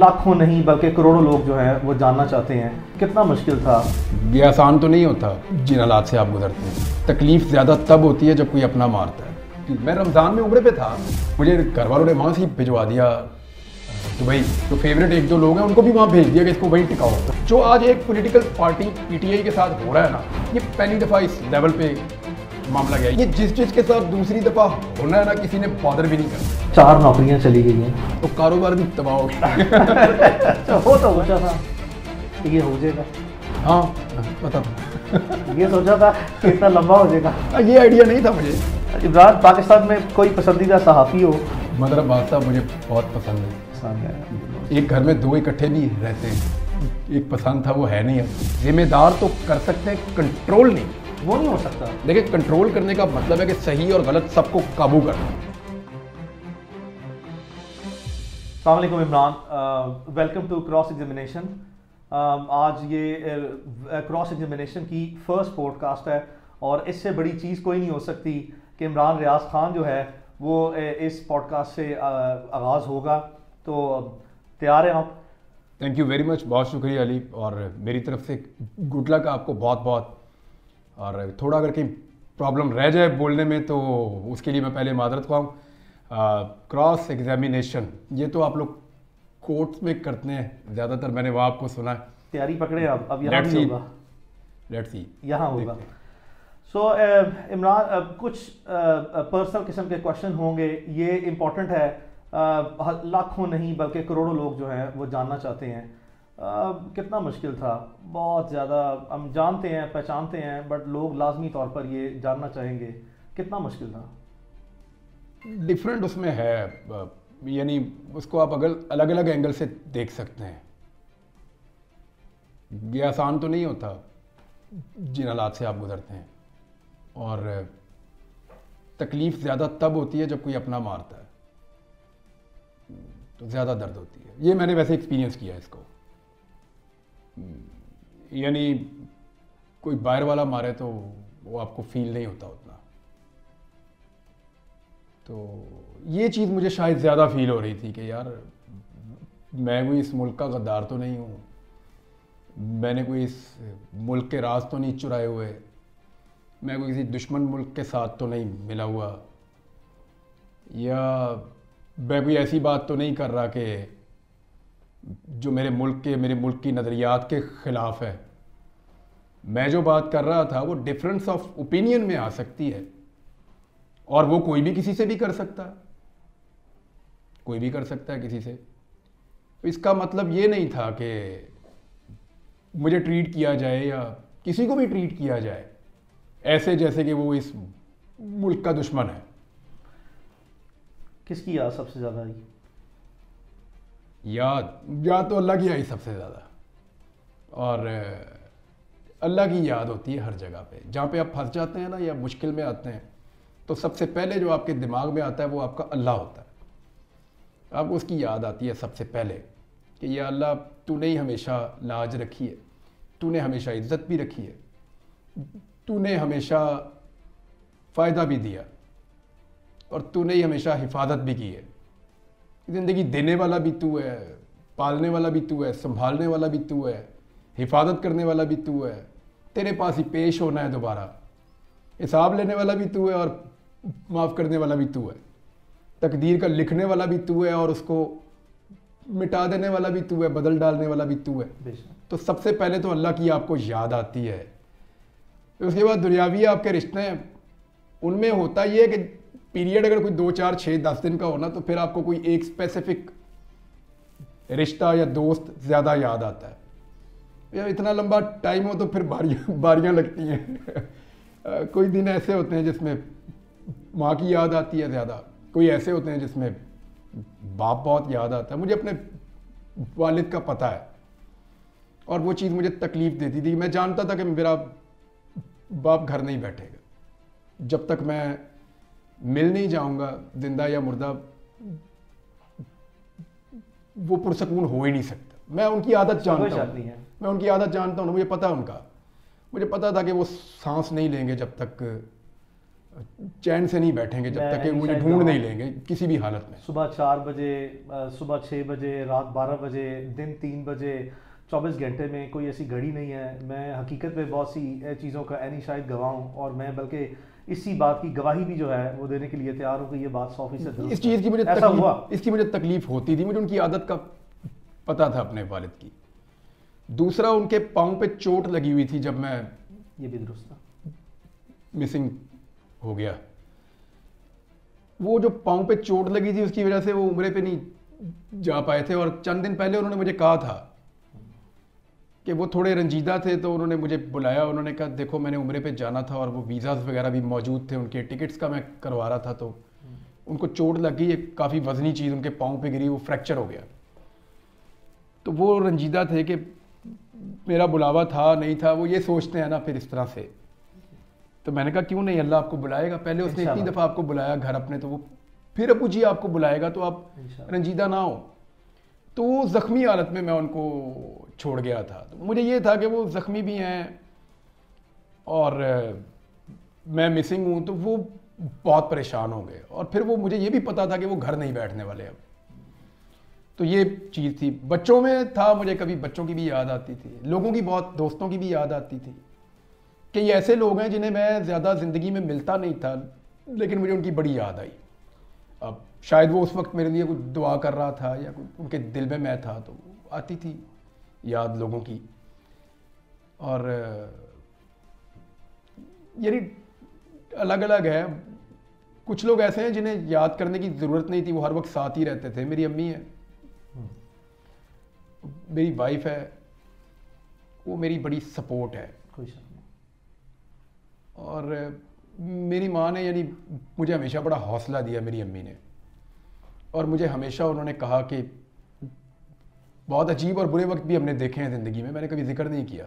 लाखों नहीं बल्कि करोड़ों लोग जो हैं वो जानना चाहते हैं कितना मुश्किल था। ये आसान तो नहीं होता जिन हालात से आप गुजरते हैं। तकलीफ ज़्यादा तब होती है जब कोई अपना मारता है। मैं रमज़ान में उम्रे पे था, मुझे घर वालों ने वहाँ से भिजवा दिया दुबई। तो फेवरेट एक दो लोग हैं उनको भी वहाँ भेज दिया कि इसको वहीं टिकाओ। जो आज एक पॉलिटिकल पार्टी पीटीआई के साथ हो रहा है ना, ये पहली दफ़ा इस लेवल पे मामला गया। ये जिस के साथ दूसरी दफ़ा होना है ना, किसी ने बॉदर भी नहीं करना। 4 नौकरियां चली गई हैं तो कारोबार भी तबाह हो गया। तो हो तो सोचा था कि ये हो जाएगा। हाँ पता था। ये सोचा था कि इतना लंबा हो जाएगा। ये आइडिया नहीं था मुझे। इमरान, पाकिस्तान में कोई पसंदीदा सहाफ़ी हो? मतलब बादशाह मुझे बहुत पसंद है। एक घर में दो इकट्ठे नहीं रहते हैं। एक पसंद था, वो है नहीं अब। जिम्मेदार तो कर सकते हैं, कंट्रोल नहीं। वो नहीं हो सकता। देखिए, कंट्रोल करने का मतलब है कि सही और गलत सबको काबू करना। अस्सलाम वालेकुम Imran, welcome to cross examination. आज ये क्रॉस एग्जामिनेशन की फर्स्ट पॉडकास्ट है और इससे बड़ी चीज़ कोई नहीं हो सकती कि इमरान रियाज खान जो है वो इस पॉडकास्ट से आगाज़ होगा। तो तैयार हैं आप? थैंक यू वेरी मच, बहुत शुक्रिया अली, और मेरी तरफ से गुड लक आपको बहुत बहुत। और थोड़ा अगर कहीं प्रॉब्लम रह जाए बोलने में तो उसके लिए मैं पहले माजरत ख्वाह। क्रॉस एग्जामिनेशन ये तो आप लोग कोर्ट्स में करते हैं ज़्यादातर, मैंने वहाँ आपको सुना है। तैयारी पकड़े आप, अब यहाँ भी होगा। लेट्स सी, यहाँ होगा। सो इमरान, कुछ पर्सनल किस्म के क्वेश्चन होंगे। ये इम्पोर्टेंट है, लाखों नहीं बल्कि करोड़ों लोग जो हैं वो जानना चाहते हैं कितना मुश्किल था। बहुत ज़्यादा हम जानते हैं, पहचानते हैं, बट लोग लाजमी तौर पर ये जानना चाहेंगे कितना मुश्किल था। डिफरेंट उसमें है, यानी उसको आप अगर अलग अलग एंगल से देख सकते हैं। ये आसान तो नहीं होता जिन हालात से आप गुजरते हैं। और तकलीफ़ ज़्यादा तब होती है जब कोई अपना मारता है, तो ज़्यादा दर्द होती है। ये मैंने वैसे एक्सपीरियंस किया है इसको। यानी कोई बाहर वाला मारे तो वो आपको फील नहीं होता उतना। तो ये चीज़ मुझे शायद ज़्यादा फील हो रही थी कि यार मैं कोई इस मुल्क का गद्दार तो नहीं हूँ, मैंने कोई इस मुल्क के राज तो नहीं चुराए हुए, मैं कोई किसी दुश्मन मुल्क के साथ तो नहीं मिला हुआ, या मैं कोई ऐसी बात तो नहीं कर रहा कि जो मेरे मुल्क की नज़रियात के ख़िलाफ़ है। मैं जो बात कर रहा था वो डिफरेंस ऑफ ओपिनियन में आ सकती है, और वो कोई भी किसी से भी कर सकता है, कोई भी कर सकता है किसी से। तो इसका मतलब ये नहीं था कि मुझे ट्रीट किया जाए या किसी को भी ट्रीट किया जाए ऐसे जैसे कि वो इस मुल्क का दुश्मन है। किसकी याद सबसे ज़्यादा आई? याद तो अल्लाह की आई सबसे ज़्यादा। और अल्लाह की याद होती है हर जगह पे। जहाँ पे आप फंस जाते हैं ना या मुश्किल में आते हैं, तो सबसे पहले जो आपके दिमाग में आता है वो आपका अल्लाह होता है। आपको उसकी याद आती है सबसे पहले कि या अल्लाह, तूने ही हमेशा लाज रखी है, तूने हमेशा इज्जत भी रखी है, तूने हमेशा फ़ायदा भी दिया, और तूने ही हमेशा हिफाजत भी की है। ज़िंदगी देने वाला भी तू है, पालने वाला भी तू है, संभालने वाला भी तू है, हिफाजत करने वाला भी तू है, तेरे पास ही पेश होना है दोबारा, हिसाब लेने वाला भी तू है और माफ़ करने वाला भी तू है, तकदीर का लिखने वाला भी तू है और उसको मिटा देने वाला भी तू है, बदल डालने वाला भी तू है। तो सबसे पहले तो अल्लाह की आपको याद आती है। उसके बाद दुनियावी आपके रिश्ते हैं, उनमें होता ये है कि पीरियड अगर कोई 2, 4, 6, 10 दिन का होना, तो फिर आपको कोई एक स्पेसिफिक रिश्ता या दोस्त ज़्यादा याद आता है। या इतना लंबा टाइम हो तो फिर बारियां लगती हैं। कोई दिन ऐसे होते हैं जिसमें माँ की याद आती है ज़्यादा, कोई ऐसे होते हैं जिसमें बाप बहुत याद आता है। मुझे अपने वालिद का पता है, और वो चीज़ मुझे तकलीफ़ देती थी। मैं जानता था कि मेरा बाप घर नहीं बैठेगा जब तक मैं मिल नहीं जाऊंगा, जिंदा या मुर्दा वो पुरसकून हो ही नहीं सकता। मैं उनकी आदत जानता हूँ, मैं उनकी आदत जानता हूँ, मुझे पता है उनका। मुझे पता था कि वो सांस नहीं लेंगे जब तक चैन से नहीं बैठेंगे जब तक कि मुझे ढूंढ नहीं लेंगे किसी भी हालत में। सुबह 4 बजे, सुबह 6 बजे, रात 12 बजे, दिन 3 बजे, 24 घंटे में कोई ऐसी घड़ी नहीं है। मैं हकीकत में बहुत सी चीज़ों का ऐनी शायद गवाह हूँ, और मैं बल्कि इसी बात की गवाही भी जो है वो देने के लिए तैयार हूँ कि ये बात 100% इस चीज़ की मुझे ऐसा हुआ। इसकी मुझे तकलीफ होती थी, मुझे उनकी आदत का पता था अपने वालिद की। दूसरा, उनके पाँव पे चोट लगी हुई थी जब मैं ये भी दुरुस्त था, मिसिंग हो गया। वो जो पाँव पे चोट लगी थी उसकी वजह से वो उम्रे पे नहीं जा पाए थे, और चंद दिन पहले उन्होंने मुझे कहा था कि वो थोड़े रंजीदा थे, तो उन्होंने मुझे बुलाया। उन्होंने कहा देखो मैंने उम्रे पे जाना था और वो वीज़ाज़ वगैरह भी मौजूद थे, उनके टिकट्स का मैं करवा रहा था, तो उनको चोट लग गई, एक काफ़ी वजनी चीज़ उनके पाँव पे गिरी, वो फ्रैक्चर हो गया। तो वो रंजीदा थे कि मेरा बुलावा था नहीं था, वो ये सोचते हैं ना फिर इस तरह से। तो मैंने कहा क्यों नहीं, अल्लाह आपको बुलाएगा। पहले उसने इतनी दफ़ा आपको बुलाया घर अपने, तो वो फिर अबू जी आपको बुलाएगा, तो आप रंजीदा ना हो। तो वो ज़ख्मी हालत में मैं उनको छोड़ गया था। तो मुझे ये था कि वो ज़ख्मी भी हैं और मैं मिसिंग हूँ, तो वो बहुत परेशान होंगे। और फिर वो मुझे ये भी पता था कि वो घर नहीं बैठने वाले अब। तो ये चीज़ थी। बच्चों में था, मुझे कभी बच्चों की भी याद आती थी, लोगों की बहुत, दोस्तों की भी याद आती थी कि ये ऐसे लोग हैं जिन्हें मैं ज़्यादा ज़िंदगी में मिलता नहीं था, लेकिन मुझे उनकी बड़ी याद आई। अब शायद वो उस वक्त मेरे लिए कुछ दुआ कर रहा था या कुछ उनके दिल में मैं था, तो आती थी याद लोगों की। और यानी अलग अलग है। कुछ लोग ऐसे हैं जिन्हें याद करने की ज़रूरत नहीं थी, वो हर वक्त साथ ही रहते थे। मेरी अम्मी है, मेरी वाइफ है, वो मेरी बड़ी सपोर्ट है। कोई शक नहीं। और मेरी माँ ने यानी मुझे हमेशा बड़ा हौसला दिया, मेरी अम्मी ने। और मुझे हमेशा उन्होंने कहा कि बहुत अजीब और बुरे वक्त भी हमने देखे हैं ज़िंदगी में, मैंने कभी जिक्र नहीं किया।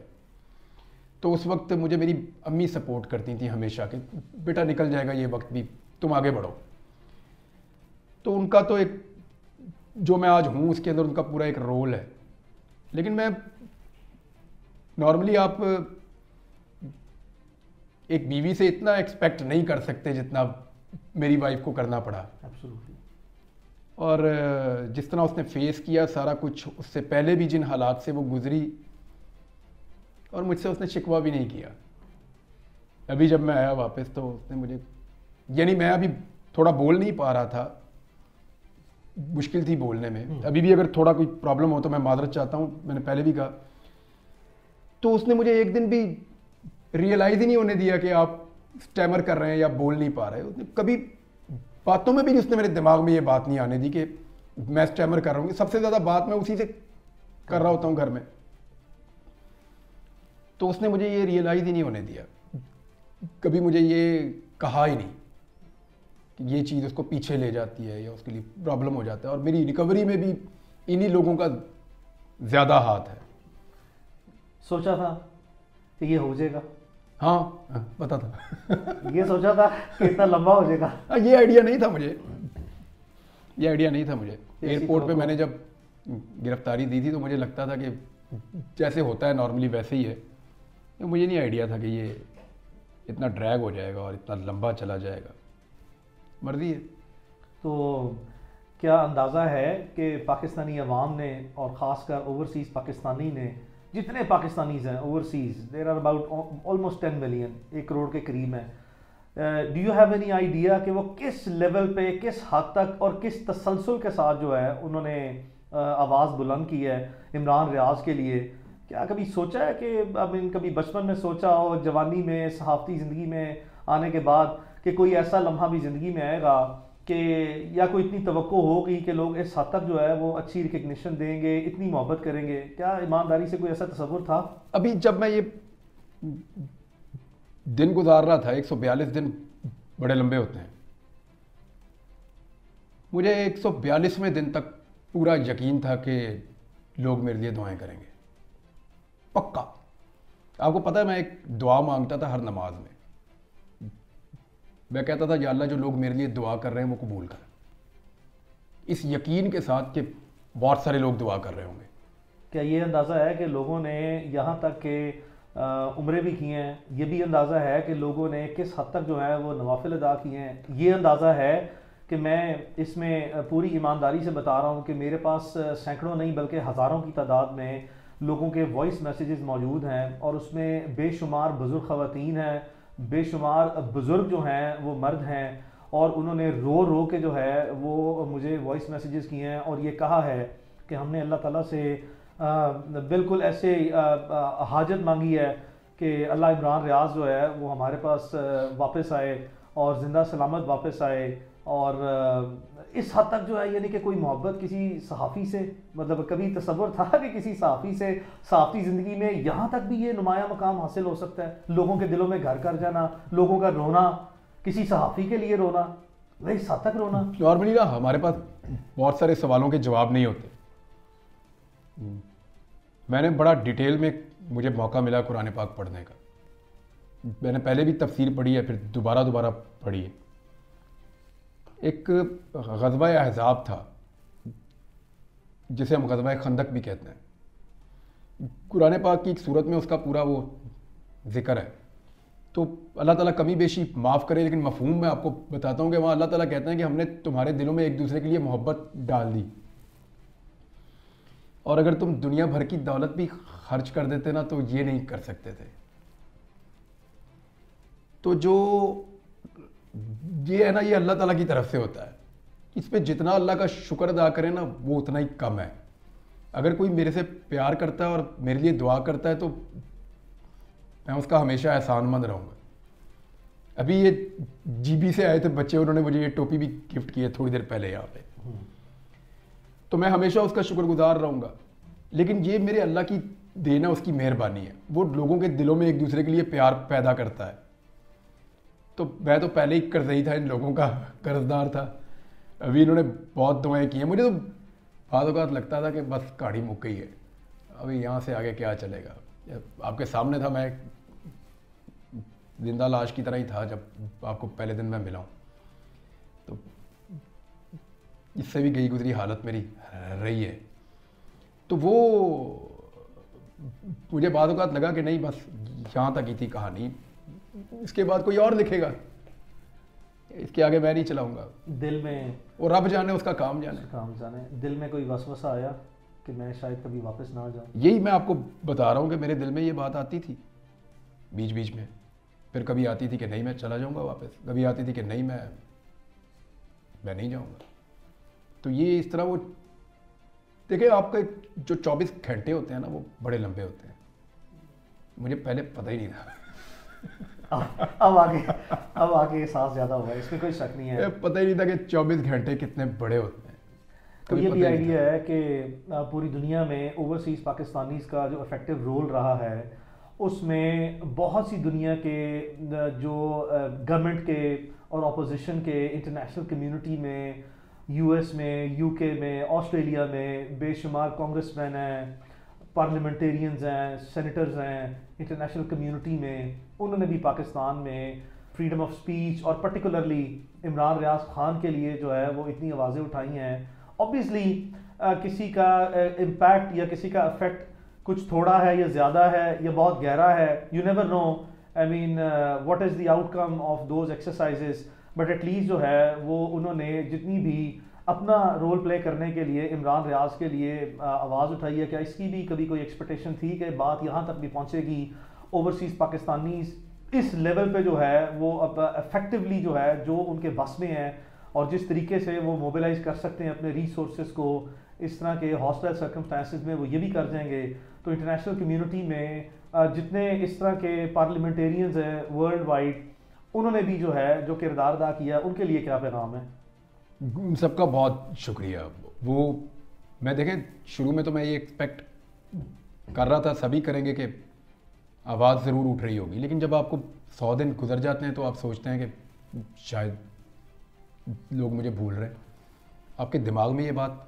तो उस वक्त मुझे मेरी अम्मी सपोर्ट करती थी हमेशा कि बेटा निकल जाएगा ये वक्त भी, तुम आगे बढ़ो। तो उनका तो एक, जो मैं आज हूँ उसके अंदर उनका पूरा एक रोल है। लेकिन मैं नॉर्मली, आप एक बीवी से इतना एक्सपेक्ट नहीं कर सकते जितना मेरी वाइफ को करना पड़ा। एब्सोल्युटली। और जिस तरह उसने फेस किया सारा कुछ, उससे पहले भी जिन हालात से वो गुजरी, और मुझसे उसने शिकवा भी नहीं किया। अभी जब मैं आया वापस, तो उसने मुझे, यानी मैं अभी थोड़ा बोल नहीं पा रहा था, मुश्किल थी बोलने में। अभी भी अगर थोड़ा कोई प्रॉब्लम हो तो मैं माजरत चाहता हूँ, मैंने पहले भी कहा। तो उसने मुझे एक दिन भी रियलाइज़ ही नहीं होने दिया कि आप स्टैमर कर रहे हैं या बोल नहीं पा रहे। उसने कभी बातों में भी उसने मेरे दिमाग में ये बात नहीं आने दी कि मैं स्टैमर कर रहा हूँ। सबसे ज़्यादा बात मैं उसी से कर रहा होता हूँ घर में। तो उसने मुझे ये रियलाइज़ ही नहीं होने दिया, कभी मुझे ये कहा ही नहीं कि ये चीज़ उसको पीछे ले जाती है या उसके लिए प्रॉब्लम हो जाता है। और मेरी रिकवरी में भी इन्हीं लोगों का ज़्यादा हाथ है। सोचा था कि ये हो जाएगा? हाँ, पता था। ये सोचा था कि इतना लंबा हो जाएगा? ये आइडिया नहीं था मुझे, ये आइडिया नहीं था मुझे। एयरपोर्ट पे मैंने जब गिरफ्तारी दी थी तो मुझे लगता था कि जैसे होता है नॉर्मली वैसे ही है। तो मुझे नहीं आइडिया था कि ये इतना ड्रैग हो जाएगा और इतना लंबा चला जाएगा। मर्जी है। तो क्या अंदाज़ा है कि पाकिस्तानी अवाम ने, और ख़ासकर ओवरसीज़ पाकिस्तानी ने, जितने पाकिस्तानीज़ हैं overseas, there are about almost 10 million, 1 crore के करीब हैं, do you have any idea कि वो किस लेवल पे, किस हद तक और किस तसलसल के साथ जो है उन्होंने आवाज़ बुलंद की है इमरान रियाज के लिए? क्या कभी सोचा है कि कभी बचपन में सोचा हो, जवानी में, सहाफ़ती ज़िंदगी में आने के बाद, कि कोई ऐसा लम्हा भी ज़िंदगी में आएगा कि, या कोई इतनी तवक्को होगी कि लोग इस हद तक जो है वो अच्छी रिकग्निशन देंगे, इतनी मोहब्बत करेंगे? क्या ईमानदारी से कोई ऐसा तसव्वुर था? अभी जब मैं ये दिन गुजार रहा था, 142 दिन बड़े लंबे होते हैं, मुझे 142वें दिन तक पूरा यकीन था कि लोग मेरे लिए दुआएं करेंगे, पक्का। आपको पता है मैं एक दुआ मांगता था हर नमाज में। मैं कहता था या अल्लाह जो लोग मेरे लिए दुआ कर रहे हैं वो कबूल कर, इस यकीन के साथ कि बहुत सारे लोग दुआ कर रहे होंगे। क्या ये अंदाज़ा है कि लोगों ने यहाँ तक कि उम्रें भी की हैं। ये भी अंदाज़ा है कि लोगों ने किस हद तक जो है वो नवाफिल अदा किए हैं। ये अंदाज़ा है कि मैं इसमें पूरी ईमानदारी से बता रहा हूँ कि मेरे पास सैकड़ों नहीं बल्कि हज़ारों की तादाद में लोगों के वॉइस मैसेजेस मौजूद हैं, और उसमें बेशुमार बुज़ुर्ग ख़वातीन हैं, बेशुमार बुज़ुर्ग जो हैं वो मर्द हैं, और उन्होंने रो रो के जो है वो मुझे वॉइस मैसेजेस किए हैं और ये कहा है कि हमने अल्लाह ताला से बिल्कुल ऐसे हाजत मांगी है कि अल्लाह इमरान रियाज जो है वो हमारे पास वापस आए और ज़िंदा सलामत वापस आए। और इस हद तक जो है यानी कि कोई मोहब्बत किसी सहाफ़ी से, मतलब कभी तसव्वुर था कि किसी सहाफ़ी से सहाफ़ी ज़िंदगी में यहाँ तक भी ये नुमाया मकाम हासिल हो सकता है, लोगों के दिलों में घर कर जाना, लोगों का रोना, किसी सहाफ़ी के लिए रोना, वही इस हद तक रोना। नॉर्मली ना हमारे पास बहुत सारे सवालों के जवाब नहीं होते। मैंने बड़ा डिटेल में, मुझे मौका मिला कुरान पाक पढ़ने का, मैंने पहले भी तफसीर पढ़ी है, फिर दोबारा पढ़ी है। एक ग़ज़वा अहज़ाब था जिसे हम ग़ज़वा खंदक भी कहते हैं। कुरान पाक की एक सूरत में उसका पूरा वो ज़िक्र है। तो अल्लाह ताला कमी बेशी माफ़ करे, लेकिन मफ़हूम मैं आपको बताता हूँ कि वहाँ अल्लाह ताला कहते हैं कि हमने तुम्हारे दिलों में एक दूसरे के लिए मोहब्बत डाल दी, और अगर तुम दुनिया भर की दौलत भी खर्च कर देते ना तो ये नहीं कर सकते थे। तो जो ये है ना, ये अल्लाह ताला की तरफ से होता है। इस पे जितना अल्लाह का शुक्र अदा करें ना वो उतना ही कम है। अगर कोई मेरे से प्यार करता है और मेरे लिए दुआ करता है तो मैं उसका हमेशा एहसानमंद रहूँगा। अभी ये जीबी से आए थे बच्चे, उन्होंने मुझे ये टोपी भी गिफ्ट की है थोड़ी देर पहले यहाँ पे, तो मैं हमेशा उसका शुक्रगुजार रहूँगा। लेकिन ये मेरे अल्लाह की देन है, उसकी मेहरबानी है। वो लोगों के दिलों में एक दूसरे के लिए प्यार पैदा करता है। तो मैं तो पहले ही कर्ज़ई था, इन लोगों का कर्जदार था। अभी इन्होंने बहुत दुआएं की हैं। मुझे तो बाद औक़ात लगता था कि बस कहानी मुक गई है, अभी यहाँ से आगे क्या चलेगा। आपके सामने था, मैं जिंदा लाश की तरह ही था जब आपको पहले दिन मैं मिला हूँ। तो इससे भी गई गुजरी हालत मेरी रही है। तो वो मुझे बाद औक़ात लगा कि नहीं, बस यहाँ तक ही थी कहानी, इसके बाद कोई और लिखेगा, इसके आगे मैं नहीं चलाऊंगा। दिल में, और रब जाने उसका काम जाने, दिल में कोई वसवसा आया कि मैं शायद कभी वापस ना आ जाऊं। यही मैं आपको बता रहा हूँ कि मेरे दिल में ये बात आती थी बीच बीच में। फिर कभी आती थी कि नहीं मैं चला जाऊंगा वापस, कभी आती थी कि नहीं मैं नहीं जाऊंगा। तो ये इस तरह वो देखिए, आपके जो 24 घंटे होते हैं ना वो बड़े लंबे होते हैं। मुझे पहले पता ही नहीं था। अब आगे एहसास ज़्यादा हुआ, इसमें कोई शक नहीं है। पता ही नहीं था कि 24 घंटे कितने बड़े होते हैं। तो ये भी आइडिया है कि पूरी दुनिया में ओवरसीज़ पाकिस्तानीज़ का जो इफ़ेक्टिव रोल रहा है उसमें बहुत सी दुनिया के जो गवर्नमेंट के और अपोजिशन के, इंटरनेशनल कम्युनिटी में, यूएस में, यूके में, ऑस्ट्रेलिया में बेशुमार कांग्रेसमैन हैं, पार्लियामेंटेरियंस हैं, सेनेटर्स हैं इंटरनेशनल कम्युनिटी में। उन्होंने भी पाकिस्तान में फ्रीडम ऑफ स्पीच और पर्टिकुलरली इमरान रियाज खान के लिए जो है वो इतनी आवाज़ें उठाई हैं। ऑब्वियसली किसी का इम्पैक्ट या किसी का इफेक्ट कुछ थोड़ा है या ज़्यादा है या बहुत गहरा है, you never know, I mean what is the outcome of those exercises. But at least जो है वो उन्होंने जितनी भी अपना रोल प्ले करने के लिए इमरान रियाज के लिए आवाज़ उठाई है। क्या इसकी भी कभी कोई एक्सपेक्टेशन थी कि बात यहाँ तक भी पहुँचेगी, ओवरसीज़ पाकिस्तानी इस लेवल पे जो है वो अब इफेक्टिवली जो है जो उनके बस में है और जिस तरीके से वो मोबिलाइज कर सकते हैं अपने रिसोर्सेज को इस तरह के हॉस्टाइल सर्कमस्टांसेस में, वो ये भी कर जाएंगे। तो इंटरनेशनल कम्युनिटी में जितने इस तरह के पार्लियामेंटेरियंस हैं वर्ल्ड वाइड, उन्होंने भी जो है जो किरदार अदा किया, उनके लिए क्या पैगाम है? उन सबका बहुत शुक्रिया। वो मैं देखें, शुरू में तो मैं ये एक्सपेक्ट कर रहा था सभी करेंगे कि आवाज़ ज़रूर उठ रही होगी, लेकिन जब आपको 100 दिन गुजर जाते हैं तो आप सोचते हैं कि शायद लोग मुझे भूल रहे हैं। आपके दिमाग में ये बात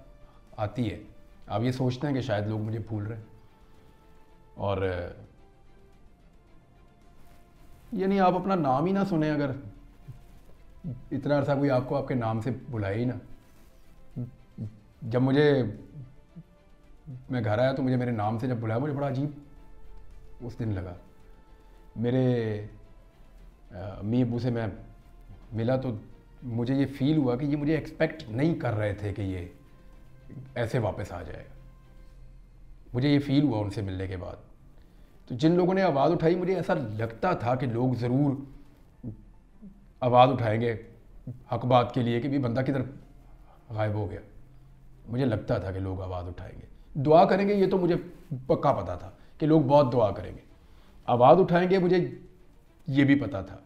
आती है, आप ये सोचते हैं कि शायद लोग मुझे भूल रहे हैं। और यानी आप अपना नाम ही ना सुने, अगर इतना अर्सा कोई आपको आपके नाम से बुलाए ही ना। जब मैं घर आया तो मुझे मेरे नाम से जब बुलाया, मुझे बड़ा अजीब उस दिन लगा। मेरे अम्मी अबू से मैं मिला तो मुझे ये फील हुआ कि ये मुझे एक्सपेक्ट नहीं कर रहे थे कि ये ऐसे वापस आ जाएगा। मुझे ये फील हुआ उनसे मिलने के बाद। तो जिन लोगों ने आवाज़ उठाई, मुझे ऐसा लगता था कि लोग ज़रूर आवाज़ उठाएंगे हक बात के लिए कि भी बंदा किधर गायब हो गया। मुझे लगता था कि लोग आवाज़ उठाएंगे, दुआ करेंगे, ये तो मुझे पक्का पता था कि लोग बहुत दुआ करेंगे। आवाज़ उठाएंगे मुझे ये भी पता था,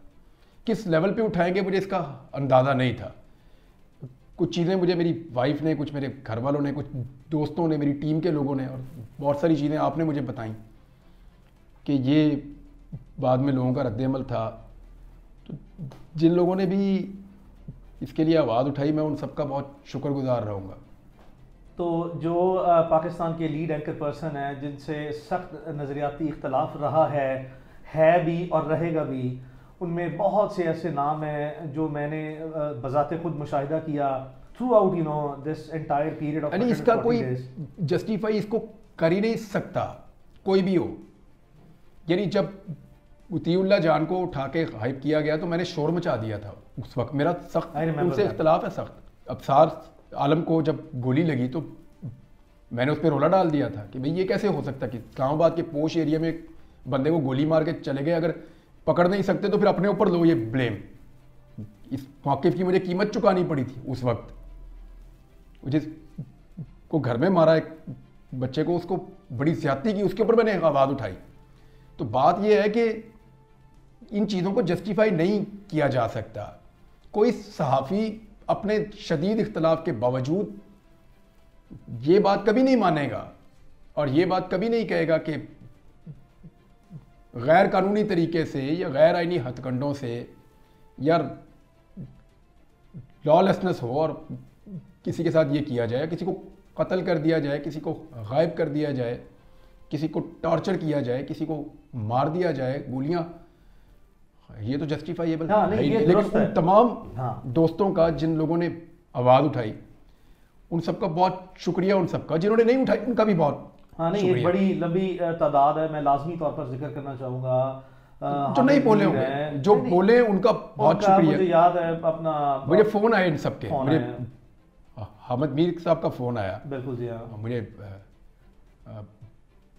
किस लेवल पे उठाएंगे मुझे इसका अंदाज़ा नहीं था। कुछ चीज़ें मुझे मेरी वाइफ ने, कुछ मेरे घर वालों ने, कुछ दोस्तों ने, मेरी टीम के लोगों ने, और बहुत सारी चीज़ें आपने मुझे बताई कि ये बाद में लोगों का रद्द-ए-अमल था। तो जिन लोगों ने भी इसके लिए आवाज़ उठाई, मैं उन सबका बहुत शुक्रगुजार रहूँगा। तो जो पाकिस्तान के लीड एंकर पर्सन हैं, जिनसे सख्त नज़रियाती इख्तलाफ रहा है भी और रहेगा भी, उनमें बहुत से ऐसे नाम हैं जो मैंने बज़ाते खुद मुशाहिदा किया through out this entire period of. यानी इसका कोई जस्टिफाई इसको कर ही नहीं सकता कोई भी हो। यानी जब उतीउल्लाह जान को उठा के हाइप किया गया तो मैंने शोर मचा दिया था उस वक्त। मेरा सख्त उनसे इख्तलाफ है सख्त। अबसार आलम को जब गोली लगी तो मैंने उस पर रोला डाल दिया था कि भाई ये कैसे हो सकता कि इस्लामाबाद के पोश एरिया में बंदे को गोली मार के चले गए, अगर पकड़ नहीं सकते तो फिर अपने ऊपर लो ये ब्लेम। इस मौक़िफ़ की मुझे कीमत चुकानी पड़ी थी उस वक्त। जिसको घर में मारा एक बच्चे को, उसको बड़ी ज़्यादती की, उसके ऊपर मैंने आवाज़ उठाई। तो बात यह है कि इन चीज़ों को जस्टिफाई नहीं किया जा सकता। कोई सहाफ़ी अपने शदीद इख्तलाफ के बावजूद ये बात कभी नहीं मानेगा और ये बात कभी नहीं कहेगा कि गैर कानूनी तरीके से या गैर आइनी हथकंडों से या लॉलेसनेस हो और किसी के साथ ये किया जाए, किसी को कत्ल कर दिया जाए, किसी को गायब कर दिया जाए, किसी को टॉर्चर किया जाए, किसी को मार दिया जाए गोलियां, ये तो जस्टिफाइएबल है। लेकिन उन तमाम दोस्तों का जिन लोगों ने आवाज़ उठाई, उन सबका बहुत शुक्रिया। उन सबका जिन्होंने नहीं उठाई उनका भी बहुत नहीं, एक बड़ी लंबी तादाद है। मैं लाजमी तौर पर जिक्र करना चाहूँगा जो नहीं बोले होंगे, जो बोले उनका बहुत शुक्रिया। मुझे याद है अपना, मुझे फ़ोन आए इन सबके, मुझे हामिद मीर साहब का फ़ोन आया। बिल्कुल जी हाँ। मुझे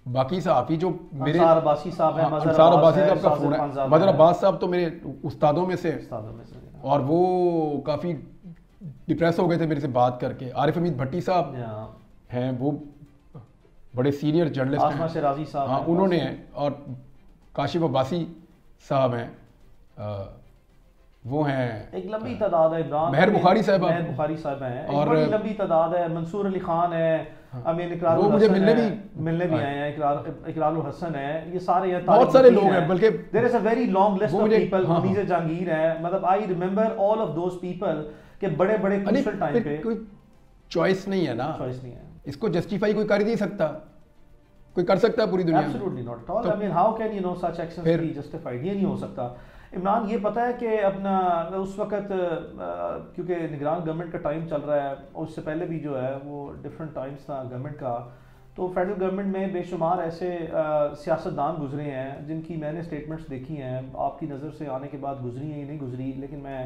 बाकी साहब जो मेरे अंसार अब्बासी साहब हैं, अंसार अब्बासी साहब का फ़ोन है। मदर अब्बास साहब तो मेरे उस्तादों में से, और वो काफ़ी डिप्रेस हो गए थे मेरे से बात करके। आरिफ हमीद भट्टी साहब हैं, वो बड़े सीनियर जर्नलिस्ट हैं। आसमा शराजी साहब, हाँ उन्होंने हैं। और काशिफ अब्बासी साहब हैं, वो हैं। एक लंबी तादाद है। इमरान महर बुखारी साहब हैं, और बड़ी लंबी तादाद है। मंसूर अली खान है, अमीन इकरार, वो मुझे मिलने भी आए हैं। इकरार हसन है, ये सारे हैं, बहुत सारे लोग हैं। बल्कि there is a very long list of people. Munir Jahangir है, मतलब I remember all of those people के बड़े बड़े क्रूशियल टाइम पे। कोई चॉइस नहीं है ना, चॉइस नहीं है। इसको जस्टिफाई कोई कर ही नहीं सकता। कोई कर सकता है पूरी दुनिया में? Absolutely not at all. I mean how can such actions be justified? ये नहीं हो सकता। इमरान, ये पता है कि अपना उस वक्त क्योंकि निगरान गवर्नमेंट का टाइम चल रहा है, और उससे पहले भी जो है वो डिफरेंट टाइम्स था गवर्नमेंट का, तो फेडरल गवर्नमेंट में बेशुमार ऐसे सियासतदान गुजरे हैं जिनकी मैंने स्टेटमेंट्स देखी हैं, आपकी नज़र से आने के बाद गुजरी हैं या नहीं गुजरी, लेकिन मैं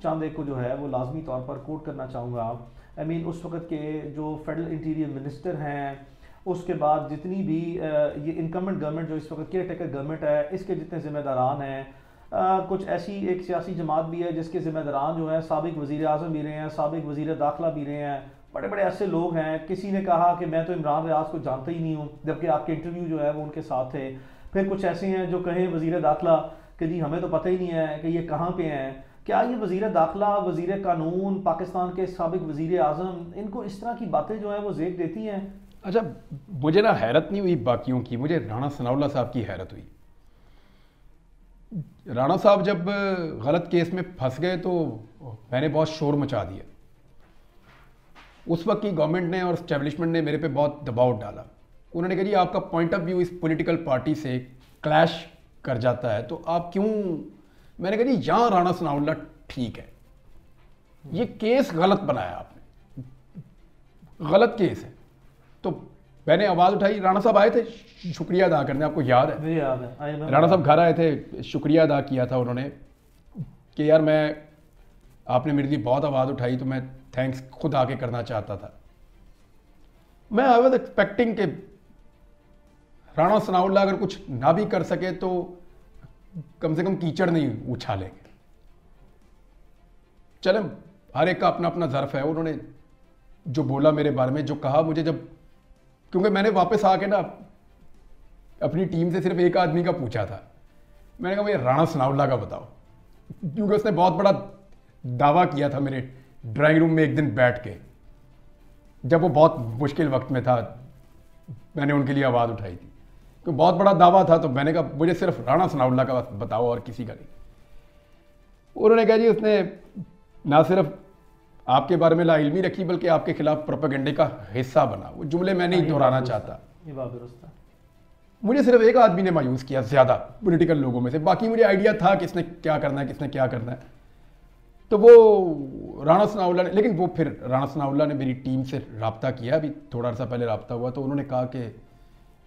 चंद एक को जो है वो लाजमी तौर पर कोट करना चाहूँगा। आई मीन उस वक्त के जो फेडरल इंटीरियर मिनिस्टर हैं, उसके बाद जितनी भी ये इनकमेंट गवर्नमेंट जो इस वक्त केयर टेकर गवर्नमेंट है, इसके जितने ज़िम्मेदारान हैं, कुछ ऐसी एक सियासी जमात भी है जिसके ज़िम्मेदारान जो हैं साबिक वज़ीर आज़म भी रहे हैं, साबिक वज़ीर दाखिला भी रहे हैं, बड़े बड़े ऐसे लोग हैं। किसी ने कहा कि मैं तो इमरान रियाज को जानता ही नहीं हूँ, जबकि आपके इंटरव्यू जो है वो उनके साथ थे। फिर कुछ ऐसे हैं जो कहें वज़ीर दाखिला कि जी हमें तो पता ही नहीं है कि ये कहाँ पे हैं। क्या ये वज़ीर दाखिला, वज़ीर कानून, पाकिस्तान के साबिक वज़ीर आज़म, इनको इस तरह की बातें जो हैं वो ज़ेक देती हैं? अच्छा, मुझे ना हैरत नहीं हुई बाकियों की, मुझे राणा सनाउल्लाह साहब की हैरत हुई। राणा साहब जब गलत केस में फंस गए तो मैंने बहुत शोर मचा दिया। उस वक्त की गवर्नमेंट ने और एस्टेब्लिशमेंट ने मेरे पे बहुत दबाव डाला। उन्होंने कहा जी आपका पॉइंट ऑफ व्यू इस पॉलिटिकल पार्टी से क्लैश कर जाता है तो आप क्यों। मैंने कहा जी यहाँ राणा सनाउल्लाह ठीक है, ये केस गलत बनाया आपने, गलत केस है, तो मैंने आवाज़ उठाई, राणा साहब आए थे शुक्रिया अदा करने, आपको याद है? मुझे याद है, राणा साहब घर आए थे, शुक्रिया अदा किया था उन्होंने कि यार आपने मेरे लिए बहुत आवाज़ उठाई तो मैं थैंक्स खुद आके करना चाहता था। मैं आई वॉज एक्सपेक्टिंग कि राणा सनाउल्लाह अगर कुछ ना भी कर सके तो कम से कम कीचड़ नहीं उछालेंगे। चले, हर एक का अपना अपना ज़र्फ है। उन्होंने जो बोला मेरे बारे में, जो कहा मुझे, जब क्योंकि मैंने वापस आके ना अपनी टीम से सिर्फ एक आदमी का पूछा था, मैंने कहा भाई राणा सनाउल्लाह का बताओ, क्योंकि उसने बहुत बड़ा दावा किया था मेरे ड्राइंग रूम में एक दिन बैठ के, जब वो बहुत मुश्किल वक्त में था, मैंने उनके लिए आवाज़ उठाई थी, क्योंकि बहुत बड़ा दावा था। तो मैंने कहा मुझे सिर्फ राणा सनाउल्लाह का बताओ और किसी का नहीं। उन्होंने कहा जी उसने ना सिर्फ आपके बारे में लाइल्मी रखी बल्कि आपके खिलाफ प्रोपेगेंडे का हिस्सा बना। वो जुमले मैं नहीं दोहराना चाहता। ये बात दुरुस्त है। मुझे सिर्फ एक आदमी ने मायूस किया ज़्यादा पॉलिटिकल लोगों में से, बाकी मुझे आइडिया था किसने क्या करना है, किसने क्या करना है। तो वो राणा सनाउल्लाह ने, लेकिन वो फिर राणा सनाउल्लाह ने मेरी टीम से रब्ता किया, अभी थोड़ा सा पहले रब्ता हुआ, तो उन्होंने कहा कि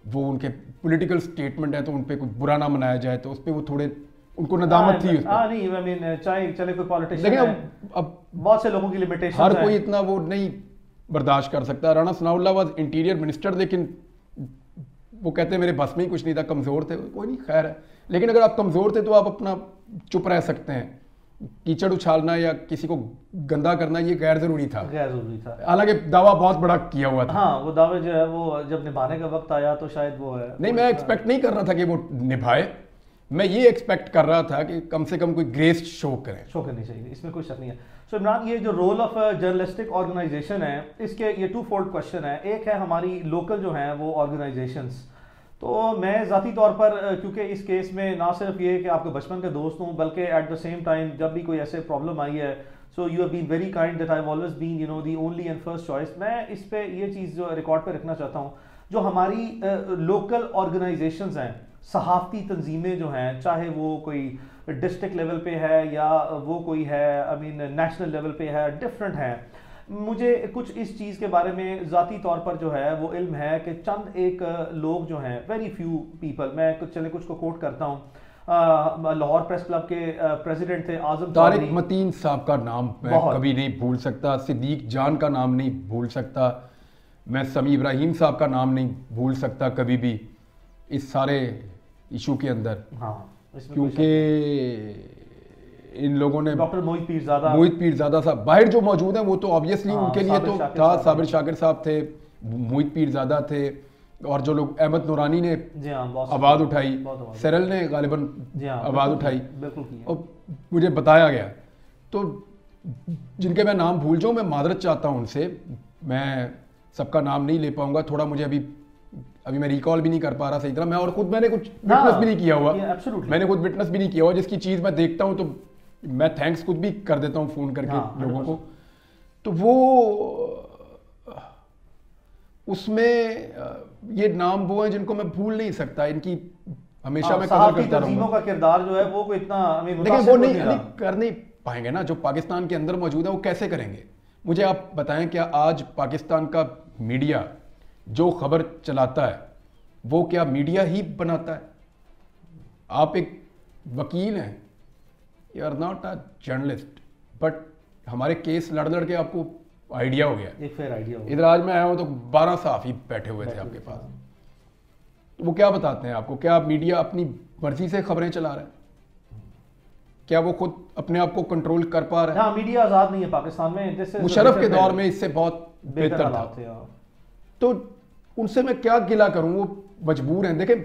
वो उनके पॉलिटिकल स्टेटमेंट है तो उन पर कुछ बुरा ना मनाया जाए, तो उस पर वो थोड़े उनको नदामत थी उस पर। नहीं, आई मीन चाहे चले कोई पॉलिटिशियन लेकिन है, अब बहुत से लोगों की लिमिटेशन, हर कोई इतना वो नहीं बर्दाश्त कर सकता। Rana Sanaullah was interior minister, लेकिन वो कहते हैं मेरे बस में ही कुछ नहीं था, कमज़ोर थे। कोई नहीं, खैर है। लेकिन अगर आप कमज़ोर थे तो आप अपना चुप रह सकते हैं। कीचड़ उछालना या किसी को गंदा करना ये गैर ज़रूरी था, गैर ज़रूरी था। हालांकि दावा बहुत बड़ा किया हुआ था। हाँ, वो दावे जो है वो जब निभाने का वक्त आया तो शायद वो है नहीं, मैं एक्सपेक्ट नहीं कर रहा था कि वो निभाए। मैं ये एक्सपेक्ट कर रहा था कि कम से कम कोई ग्रेस शो करें। शो करनी चाहिए, इसमें कोई शक नहीं है। सो इमरान, ये जो रोल ऑफ जर्नलिस्टिक ऑर्गेनाइजेशन है, इसके ये टू फोल्ड क्वेश्चन है। एक है हमारी लोकल जो हैं वो ऑर्गेनाइजेशंस, तो मैं ज़ाती तौर पर क्योंकि इस केस में ना सिर्फ ये कि आपके बचपन के दोस्त हूँ, बल्कि एट द सेम टाइम जब भी कोई ऐसे प्रॉब्लम आई है, so you have been very kind that I have always been the only and first choice. मैं इस पे ये चीज़ जो रिकॉर्ड पे रखना चाहता हूँ, जो हमारी लोकल ऑर्गेनाइजेशंस हैं, सहाफ़ती तंजीमें जो हैं, चाहे वो कोई डिस्ट्रिक्ट लेवल पे है या वो कोई है आई मीन नेशनल लेवल पे है, डिफरेंट है। मुझे कुछ इस चीज़ के बारे में ज़ाती तौर पर जो है वो इल्म है कि चंद एक लोग जो हैं, वेरी फ्यू पीपल, मैं कुछ को कोट करता हूँ। लाहौर प्रेस क्लब के प्रेसिडेंट थे आज़म तारिक मतीन साहब का नाम मैं कभी नहीं भूल सकता, सिद्दीक जान का नाम नहीं भूल सकता, मैं समी इब्राहिम साहब का नाम नहीं भूल सकता कभी भी इस सारे इशू के अंदर। हाँ, क्योंकि इन लोगों ने डॉक्टर मोहित पीरज़ादा साहब बाहर जो मौजूद हैं वो तो ऑब्वियसली उनके लिए तो था, साबिर शाकिर साहब थे, मोहित पीरज़ादा थे, और जो लोग अहमद नूरानी ने आवाज़ उठाई, सरल ने गालिबन आवाज़ उठाई, और मुझे बताया गया, तो जिनके मैं नाम भूल जाऊँ मैं मादरत चाहता हूँ उनसे। मैं सबका नाम नहीं ले पाऊंगा, थोड़ा मुझे अभी मैं रिकॉल भी नहीं कर पा रहा सही तरह। मैं और खुद मैंने कुछ विटनेस भी नहीं किया हुआ, मैंने खुद विटनेस भी नहीं किया हुआ, जिसकी चीज़ मैं देखता हूँ तो मैं थैंक्स खुद भी कर देता हूँ फ़ोन करके लोगों को। तो वो उसमें ये नाम वो हैं जिनको मैं भूल नहीं सकता, इनकी हमेशा मैं कदर करता रहूंगा। का किरदार जो है वो कोई इतना, लेकिन वो नहीं कर नहीं पाएंगे ना, जो पाकिस्तान के अंदर मौजूद है वो कैसे करेंगे? मुझे आप बताएं, क्या आज पाकिस्तान का मीडिया जो खबर चलाता है वो क्या मीडिया ही बनाता है? आप एक वकील हैं, you are not a journalist, but हमारे केस लड़ लड़ के आपको आइडिया हो गया, एक फेयर आइडिया हो गया। इधर आज मैं आया हूं तो 12 सहाफ़ी बैठे हुए थे आपके पास, तो वो क्या बताते हैं आपको? क्या मीडिया अपनी मर्जी से खबरें चला रहा है? क्या वो खुद अपने आप को कंट्रोल कर पा रहा है? हाँ, मीडिया आज़ाद नहीं है पाकिस्तान में। मुशर्रफ के दौर में इससे बहुत बेहतर था। तो उनसे मैं क्या गिला करूं, वो मजबूर हैं। देखें,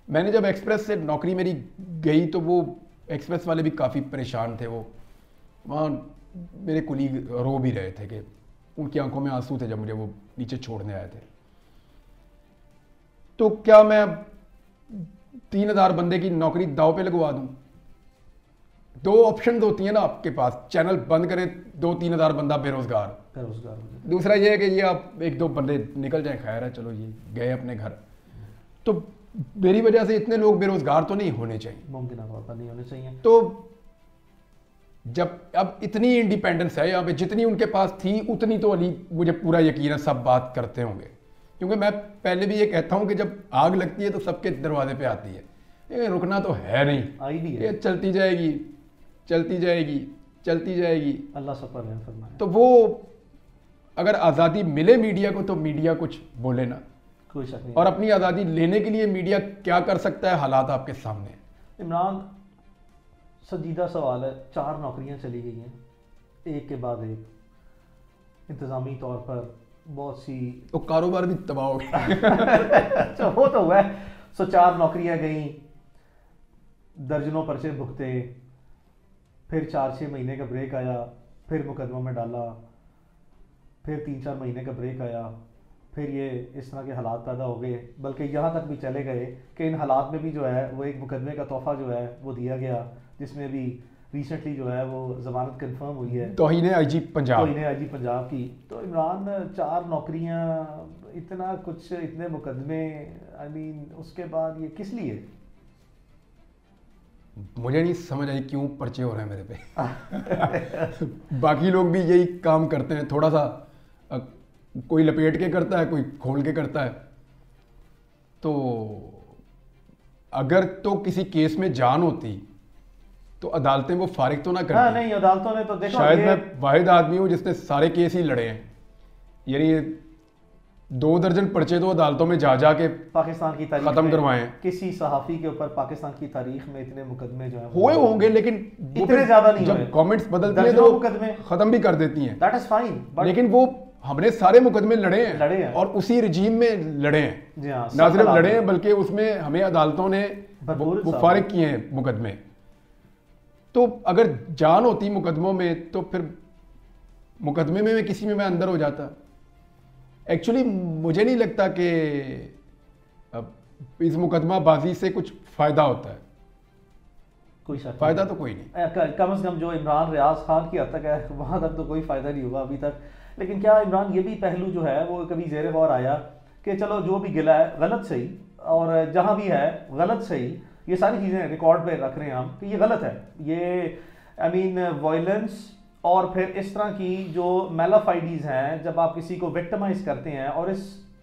मैंने जब एक्सप्रेस से नौकरी मेरी गई तो वो एक्सप्रेस वाले भी काफ़ी परेशान थे। वो वहाँ मेरे कुलीग रो भी रहे थे कि उनकी आंखों में आंसू थे जब मुझे वो नीचे छोड़ने आए थे। तो क्या मैं 3000 बंदे की नौकरी दाव पे लगवा दूं? दो ऑप्शन होती है ना आपके पास, चैनल बंद करें, 2-3 हज़ार बंदा बेरोजगार। दूसरा ये है कि ये आप 1-2 बंदे निकल जाएं, खैर है, चलो ये गए अपने घर। तो मेरी वजह से इतने लोग बेरोजगार तो नहीं होने चाहिए, मुमकिन तौर पर नहीं होने चाहिए। तो जब अब इतनी इंडिपेंडेंस है यहाँ पे, जितनी उनके पास थी उतनी तो अली मुझे पूरा यकीन है सब बात करते होंगे। क्योंकि मैं पहले भी ये कहता हूँ कि जब आग लगती है तो सबके दरवाजे पे आती है, ये रुकना तो है नहीं, आई भी ये है। चलती जाएगी चलती जाएगी चलती जाएगी। अल्लाह सब पर रहम फरमाए। तो वो अगर आज़ादी मिले मीडिया को तो मीडिया कुछ बोले ना, कोई शक नहीं। और अपनी आज़ादी लेने के लिए मीडिया क्या कर सकता है, हालात आपके सामने हैं। इमरान, संजीदा सवाल है, 4 नौकरियां चली गई हैं एक के बाद एक, इंतज़ामी तौर पर बहुत सी तो कारोबार भी तबाह हो गया। अच्छा वो तो हुआ है। सो 4 नौकरियां गई, दर्जनों पर्चे भुगते, फिर 4-6 महीने का ब्रेक आया, फिर मुकदमों में डाला, फिर 3-4 महीने का ब्रेक आया, फिर ये इस तरह के हालात पैदा हो गए, बल्कि यहाँ तक भी चले गए कि इन हालात में भी जो है वो एक मुकदमे का तोहफा जो है वो दिया गया, जिसमें भी रिसेंटली जो है वो जमानत कंफर्म हुई है तौहीन आईजी पंजाब। तो इन्हें आईजी पंजाब की। तो इमरान 4 नौकरियां, इतना कुछ, इतने मुकदमे, आई मीन उसके बाद ये किस लिए? मुझे नहीं समझ आई क्यों पर्चे हो रहे हैं मेरे पे। बाकी लोग भी यही काम करते हैं, थोड़ा सा कोई लपेट के करता है, कोई खोल के करता है। तो अगर तो किसी केस में जान होती तो अदालतें वो फारिग तो ना हाँ करती। नहीं, अदालतों ने तो देखो शायद ये मैं वाहिद आदमी हूँ जिसने सारे केस ही लड़े हैं, यानी 2 दर्जन पर्चे तो अदालतों में जा के पाकिस्तान की तारीख खत्म में करवाए हैं। किसी सहाफ़ी के ऊपर पाकिस्तान की तारीख में इतने मुकदमे जो हैं हुए होंगे, लेकिन वो इतने फिर ज्यादा नहीं हुए। जब गवर्नमेंट्स बदलती है दर्जनों तो मुकदमे, खत्म भी कर देती हैं। दैट इज फाइन, बट लेकिन वो हमने सारे मुकदमे लड़े लड़े हैं हैं। और उसी रजीम में लड़े हैं। जी हाँ, ना सब सिर्फ हालात लड़े में। हैं बल्कि उसमें हमें अदालतों ने भरपूर वो साथ फारिग किए हैं मुकदमे। तो अगर जान होती मुकदमों में तो फिर मुकदमे में मैं किसी में मैं अंदर हो जाता। एक्चुअली मुझे नहीं लगता कि इस मुकदमाबाजी से कुछ फ़ायदा होता है, कोई शक फ़ायदा तो कोई नहीं। कम से कम जो इमरान रियाज खान की हद तक है वहाँ तक तो कोई फ़ायदा नहीं हुआ अभी तक। लेकिन क्या इमरान ये भी पहलू जो है वो कभी ज़ेर गौर आया कि चलो जो भी गिला है गलत सही, और जहाँ भी है गलत सही, ये सारी चीज़ें रिकॉर्ड पे रख रहे हैं हम कि ये गलत है, ये आई मीन वायलेंस और फिर इस तरह की जो मेलाफाइडीज़ हैं, जब आप किसी को विक्टिमाइज़ करते हैं और इस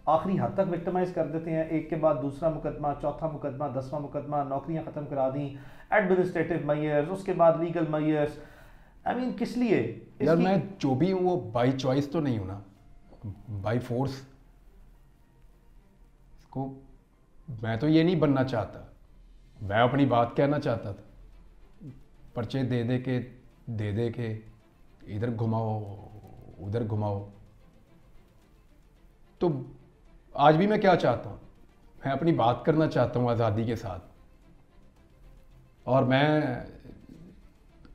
आखिरी हद तक विक्टिमाइज़ कर देते हैं, एक के बाद दूसरा मुकदमा, चौथा मुकदमा, 10वां मुकदमा, नौकरियां ख़त्म करा दी, एडमिनिस्ट्रेटिव मैयर्स, उसके बाद लीगल मैयर्स, आई मीन किस लिए? यार मैं जो भी हूँ वो बाई चॉइस तो नहीं हूँ ना, बाई फोर्स। इसको मैं तो ये नहीं बनना चाहता, मैं अपनी बात कहना चाहता था। पर्चे दे दे के इधर घुमाओ उधर घुमाओ। तो आज भी मैं क्या चाहता हूँ, मैं अपनी बात करना चाहता हूँ आज़ादी के साथ, और मैं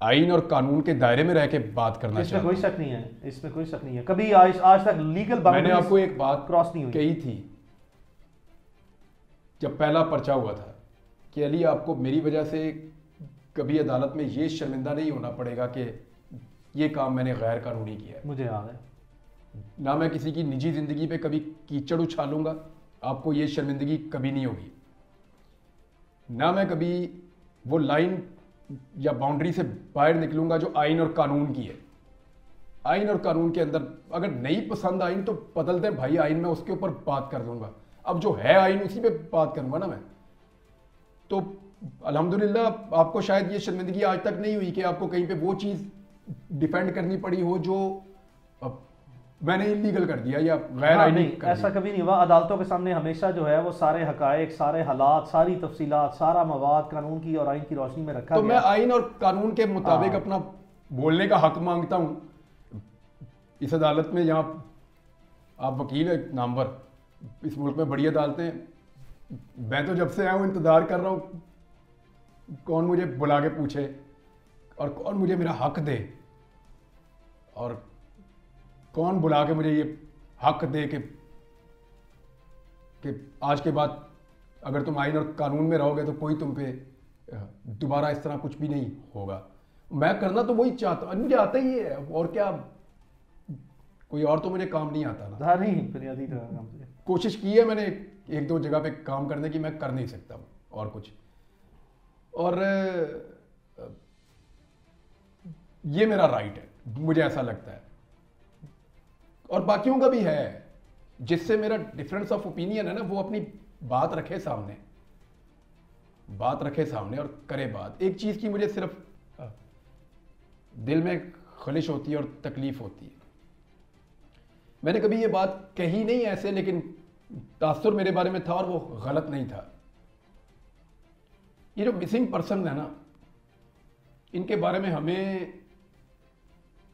आइन और कानून के दायरे में रह के बात करना इसमें चाहता कोई हूँ। शक नहीं है, इसमें कोई शक नहीं है। कभी आज तक लीगल मैंने आपको एक बात क्रॉस नहीं हुई कही थी जब पहला पर्चा हुआ था कि अली आपको मेरी वजह से कभी अदालत में ये शर्मिंदा नहीं होना पड़ेगा कि ये काम मैंने गैर कानूनी किया है। मुझे याद है, ना मैं किसी की निजी ज़िंदगी पे कभी कीचड़ उछालूंगा, आपको ये शर्मिंदगी कभी नहीं होगी। ना मैं कभी वो लाइन या बाउंड्री से बाहर निकलूंगा जो आइन और कानून की है। आइन और कानून के अंदर अगर नहीं पसंद आइन तो बदल दें भाई आइन, में उसके ऊपर बात कर दूंगा। अब जो है आइन उसी पे बात करूंगा ना मैं। तो अल्हम्दुलिल्लाह आपको शायद ये शर्मिंदगी आज तक नहीं हुई कि आपको कहीं पे वो चीज़ डिफेंड करनी पड़ी हो जो मैंने इलीगल कर दिया या गैर आईनी कर ऐसा दिया। कभी नहीं हुआ। अदालतों के सामने हमेशा जो है वो सारे हकायक, सारे हालात, सारी तफसीलात, सारा मवाद कानून की और आइन की रोशनी में रखा तो गया। मैं आइन और कानून के मुताबिक हाँ। अपना बोलने का हक मांगता हूँ इस अदालत में। यहाँ आप वकील है नामवर, इस मुल्क में बड़ी अदालतें, मैं तो जब से आया हूँ इंतज़ार कर रहा हूँ कौन मुझे बुला के पूछे और कौन मुझे मेरा हक दे, और कौन बुला के मुझे ये हक दे कि आज के बाद अगर तुम आइन और कानून में रहोगे तो कोई तुम पे दोबारा इस तरह कुछ भी नहीं होगा। मैं करना तो वही चाहता हूँ, मुझे आता ही है, और क्या कोई और तो मुझे काम नहीं आता ना। हाँ नहीं, बुनियादी काम से कोशिश की है मैंने एक दो जगह पे काम करने की, मैं कर नहीं सकता और कुछ। और ये मेरा राइट है, मुझे ऐसा लगता है, और बाकियों का भी है। जिससे मेरा डिफरेंस ऑफ ओपिनियन है ना, वो अपनी बात रखे सामने, बात रखे सामने और करे बात। एक चीज की मुझे सिर्फ दिल में खलिश होती है और तकलीफ होती है। मैंने कभी ये बात कही नहीं ऐसे, लेकिन तासुर मेरे बारे में था और वो गलत नहीं था। ये जो मिसिंग पर्सन है ना, इनके बारे में हमें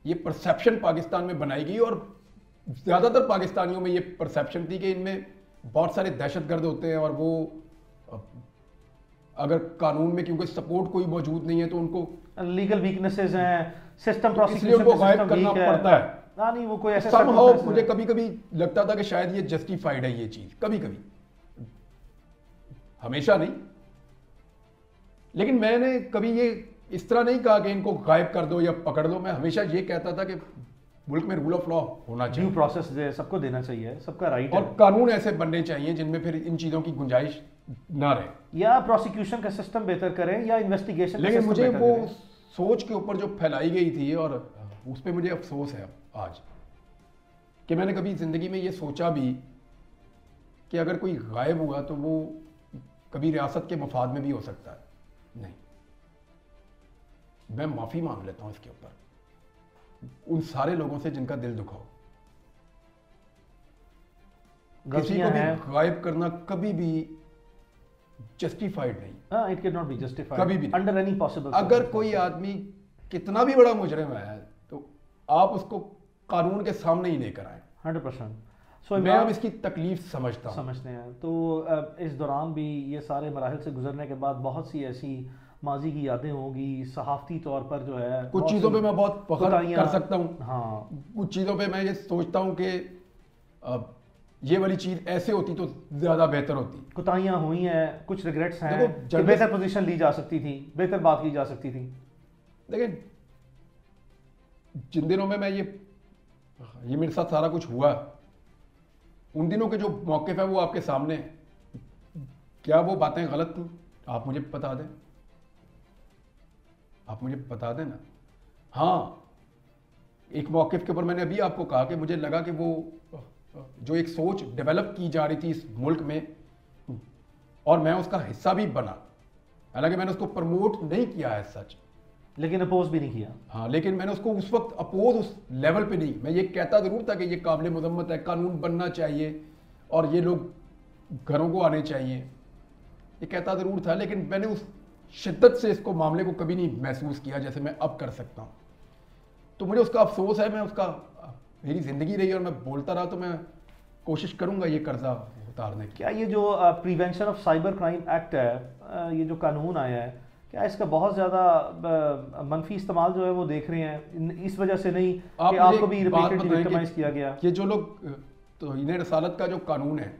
ये परसेप्शन पाकिस्तान में बनाई गई, और ज्यादातर पाकिस्तानियों में ये परसेप्शन थी कि इनमें बहुत सारे दहशतगर्द होते हैं, और वो अगर कानून में क्योंकि सपोर्ट कोई मौजूद नहीं है तो उनको लीगल वीकनेसेस हैं, सिस्टम इसलिए प्रोसिक्यूशन उनको गायब करना पड़ता है। नहीं, वो कोई ऐसा somehow मुझे कभी कभी लगता था कि शायद ये जस्टिफाइड है ये चीज, कभी कभी, हमेशा नहीं। लेकिन मैंने कभी ये इस तरह नहीं कहा कि इनको गायब कर दो या पकड़ लो। मैं हमेशा ये कहता था कि मुल्क में रूल ऑफ लॉ होना चाहिए, ड्यू प्रोसेस सबको देना चाहिए, सबका राइट है, और कानून ऐसे बनने चाहिए जिनमें फिर इन चीजों की गुंजाइश ना रहे। या प्रोसिक्यूशन का सिस्टम बेहतर करें या इन्वेस्टिगेशन। लेकिन मुझे वो सोच के ऊपर जो फैलाई गई थी, और उस पर मुझे अफसोस है आज कि मैंने कभी जिंदगी में ये सोचा भी कि अगर कोई गायब हुआ तो वो कभी रियासत के मफाद में भी हो सकता है। नहीं, मैं माफी मांग लेता हूं इसके ऊपर उन सारे लोगों से जिनका दिल दुखा हो। किसी को भी गायब करना कभी भी जस्टिफाइड नहीं, it can not be justified कभी भी अंडर एनी पॉसिबल। अगर कोई आदमी कितना भी बड़ा मुजरिम है तो आप उसको कानून के सामने ही लेकर आए। 100%। सो मैं अब इसकी तकलीफ समझते हैं। तो इस दौरान भी ये सारे मराहल से गुजरने के बाद बहुत सी ऐसी माजी की यादें होंगी, सहाफ़ती तौर पर जो है कुछ चीज़ों पे मैं बहुत फख्र कर सकता हूँ। हाँ, कुछ चीज़ों पे मैं ये सोचता हूँ कि ये वाली चीज़ ऐसे होती तो ज़्यादा बेहतर होती। कोताहियाँ हुई हैं, कुछ रिग्रेट्स हैं कि बेहतर पोजीशन ली जा सकती थी, बेहतर बात की जा सकती थी। लेकिन जिन दिनों में मैं ये मेरे साथ सारा कुछ हुआ, उन दिनों के जो मौक़िफ़ है वो आपके सामने है। क्या वो बातें गलत थी? आप मुझे बता दें, आप मुझे बता देना। हाँ, एक मौक़िफ़ के ऊपर मैंने अभी आपको कहा कि मुझे लगा कि वो जो एक सोच डेवलप की जा रही थी इस मुल्क में, और मैं उसका हिस्सा भी बना, हालांकि मैंने उसको प्रमोट नहीं किया है सच, लेकिन अपोज भी नहीं किया। हाँ, लेकिन मैंने उसको उस वक्त अपोज उस लेवल पे नहीं। मैं ये कहता ज़रूर था कि ये काबिल मुज़म्मत है, कानून बनना चाहिए और ये लोग घरों को आने चाहिए, ये कहता ज़रूर था, लेकिन मैंने उस शिद्दत से इसको मामले को कभी नहीं महसूस किया जैसे मैं अब कर सकता हूँ। तो मुझे उसका अफसोस है। मैं उसका, मेरी ज़िंदगी रही और मैं बोलता रहा, तो मैं कोशिश करूँगा ये कर्जा उतारने की। क्या ये जो prevention of cyber crime act है, ये जो कानून आया है, क्या इसका बहुत ज़्यादा मनफी इस्तेमाल जो है वो देख रहे हैं? इस वजह से नहीं कि आपको भी रिपीटेडली विक्टिमाइज किया गया? ये जो लोग तौहीन रसालत का जो कानून है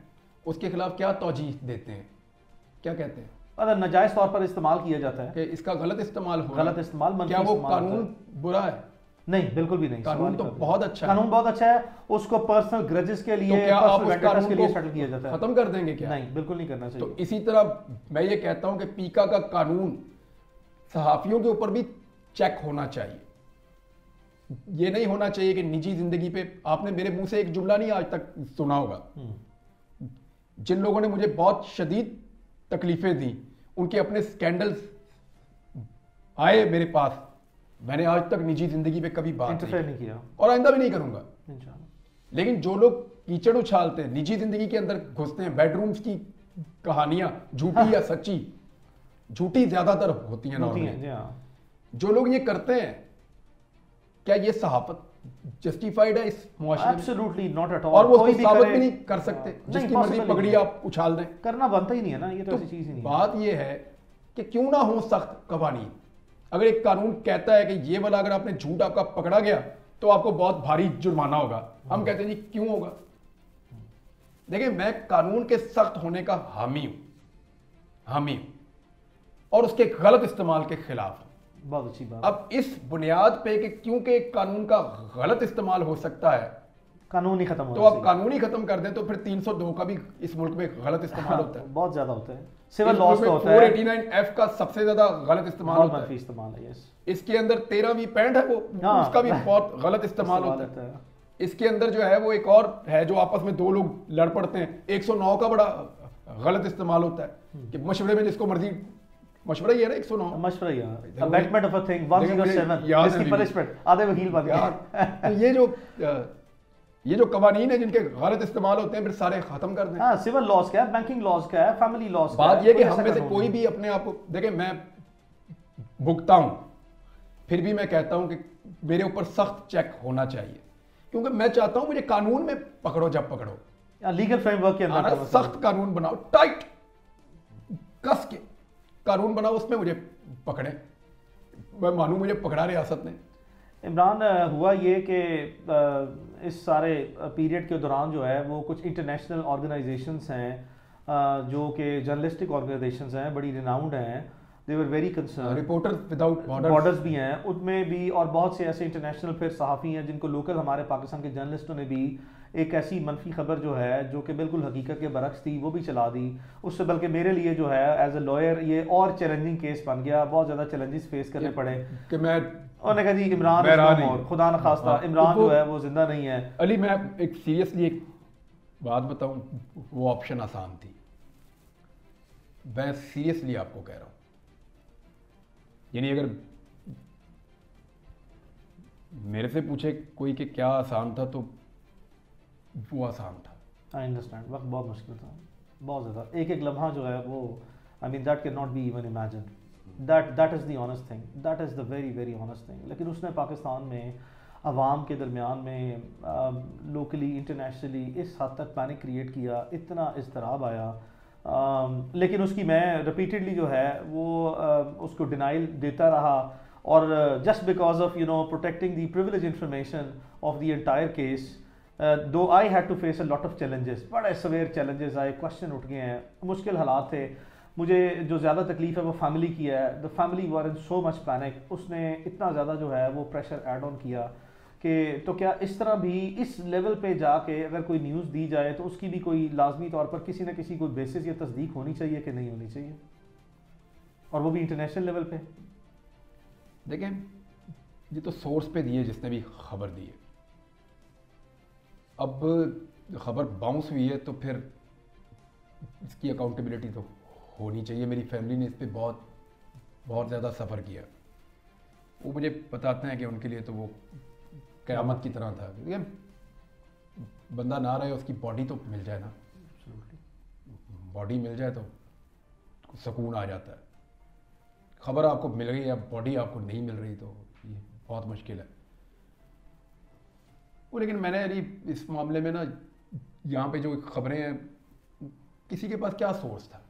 उसके खिलाफ क्या तौजीह देते हैं, क्या कहते हैं? अगर नाजायज़ तौर पर इस्तेमाल किया जाता है कि इसका गलत इस्तेमाल हो, गलत इस्तेमाल, क्या वो कानून बुरा है? नहीं, बिल्कुल भी नहीं। कानून तो बहुत अच्छा है, कानून बहुत अच्छा है। उसको पर्सनल ग्रजेस के लिए, तो क्या आप उस कानून के लिए सेटल किया जाता है? खत्म कर देंगे क्या? नहीं, बिल्कुल नहीं करना चाहिए। तो इसी तरह मैं ये कहता हूं कि पीका का कानून सहाफियों के ऊपर भी चेक होना चाहिए। ये नहीं होना चाहिए कि निजी जिंदगी पे, आपने मेरे मुंह से एक जुमला नहीं आज तक सुना होगा, जिन लोगों ने मुझे बहुत शदीद तकलीफें दी, उनके अपने स्कैंडल्स आए मेरे पास, मैंने आज तक निजी जिंदगी पे कभी बात नहीं किया और आइंदा भी नहीं करूंगा इंशाल्लाह। लेकिन जो लोग कीचड़ उछालते हैं, निजी जिंदगी के अंदर घुसते हैं, बेडरूम्स की कहानियां झूठी या सच्ची, झूठी ज्यादातर होती हैं ना, जो लोग ये करते हैं, क्या ये सहाफत जस्टिफाइड है इस मुआशरे में? Absolutely not at all. और वो उसको साबित भी नहीं कर सकते, जिसकी मर्जी पगड़ी आप उछाल दें, करना बनता ही नहीं है ना, ये तो ऐसी चीज ही नहीं। बात ये है कि क्यों ना हो सख्त कवानीन। अगर एक कानून कहता है कि ये वाला अगर आपने झूठ आपका पकड़ा गया तो आपको बहुत भारी जुर्माना होगा, हम कहते हैं जी क्यों होगा? देखिए, मैं कानून के सख्त होने का हामी हूं और उसके गलत इस्तेमाल के खिलाफ हूं। बहुत अच्छी बात। अब इस बुनियाद पे कि क्योंकि कानून का गलत इस्तेमाल हो सकता है, कानून ही खत्म हो, तो आप कानून ही खत्म कर दें, तो फिर 302 का भी इस मुल्क में गलत इस्तेमाल होता है। बहुत ज्यादा होता है। सिविल लॉस का होता है। 489F का सबसे ज्यादा गलत इस्तेमाल होता है। इस्तेमाल है, यस। इसके अंदर 13V पैंट है वो, उसका भी बहुत गलत इस्तेमाल होता है। इसके अंदर जो है वो एक और है जो आपस में दो लोग लड़ पड़ते हैं, 109 का बड़ा गलत इस्तेमाल होता है कि मशवरे में जिसको मर्जी, मशवरा ही है ना 109, मशवरा ही है, अबेटमेंट ऑफ अ थिंग 107 इसकी पनिशमेंट आधे वकील बन गए। ये जो कवानीन है जिनके गलत इस्तेमाल होते हैं फिर सारे खत्म कर दें। हाँ, सिविल लॉज का है, बैंकिंग लॉज का है, फैमिली लॉज का है। बात ये कि हम में से कोई भी अपने आप को देखें, मैं भुगता हूं फिर भी मैं कहता हूं कि मेरे ऊपर सख्त चेक होना चाहिए, क्योंकि मैं चाहता हूं मुझे कानून में पकड़ो, जब पकड़ो लीगल फ्रेमवर्क के अंदर सख्त कानून बनाओ, टाइट कस के कानून बनाओ, उसमें मुझे पकड़े, मैं मानूं मुझे पकड़ा रियासत ने। इमरान, हुआ ये कि इस सारे पीरियड के दौरान जो है वो कुछ इंटरनेशनल ऑर्गेनाइजेशंस हैं जो कि जर्नलिस्टिक ऑर्गेनाइजेशंस हैं, बड़ी रिनाउंड हैं, they were very concern, reporters without borders भी हैं उनमें भी, और बहुत से ऐसे इंटरनेशनल फिर सहाफ़ी हैं जिनको लोकल हमारे पाकिस्तान के जर्नलिस्टों ने भी एक ऐसी मनफी खबर जो है जो कि बिल्कुल हकीकत के बरक्स थी वो भी चला दी। उससे बल्कि मेरे लिए जो है एज ए लॉयर ये और चैलेंजिंग केस बन गया, बहुत ज़्यादा चैलेंजेस फेस करने पड़े कि मैं, उन्होंने कहा जी इमरान खुदा न खास्ता इमरान जो है वो जिंदा नहीं है। अली मैं एक सीरियसली एक बात बताऊं, वो ऑप्शन आसान थी, मैं सीरियसली आपको कह रहा हूं, यानी अगर मेरे से पूछे कोई कि क्या आसान था तो वो आसान था। आई अंडरस्टैंड, वक्त बहुत मुश्किल था, बहुत ज़्यादा, एक एक लम्हा जो है वो, I mean that can not be even imagine, that is the honest thing, that is the very very honest thing. लेकिन उसने पाकिस्तान में अवाम के दरमियान में लोकली इंटरनेशनली इस हद तक पैनिक क्रिएट किया, इतना इज़्तिराब आया, लेकिन उसकी मैं रिपीटेडली जो है वो उसको डिनाइल देता रहा, और just because of protecting the privilege information of the entire case, though I had to face a lot of challenges, बड़े सवेर चैलेंजेस आए, क्वेश्चन उठ गए हैं, मुश्किल हालात थे। मुझे जो ज़्यादा तकलीफ है वो फैमिली की है, the family were in so much panic, उसने इतना ज़्यादा जो है वो प्रेशर ऐड ऑन किया कि तो क्या इस तरह भी इस लेवल पे जाके अगर कोई न्यूज़ दी जाए तो उसकी भी कोई लाजमी तौर पर किसी न किसी कोई बेसिस या तस्दीक होनी चाहिए कि नहीं होनी चाहिए, और वो भी इंटरनेशनल लेवल पे। देखें, ये तो सोर्स पे दिए जिसने भी खबर दी है, अब खबर बाउंस हुई है तो फिर इसकी अकाउंटेबिलिटी तो होनी चाहिए। मेरी फैमिली ने इस पर बहुत बहुत ज़्यादा सफ़र किया, वो मुझे बताते हैं कि उनके लिए तो वो क़यामत की तरह था, क्योंकि बंदा ना रहे उसकी बॉडी तो मिल जाए ना, बॉडी मिल जाए तो सुकून आ जाता है। खबर आपको मिल गई या बॉडी आपको नहीं मिल रही तो ये बहुत मुश्किल है वो। लेकिन मैंने यानी इस मामले में ना, यहाँ पे जो खबरें हैं, किसी के पास क्या सोर्स था,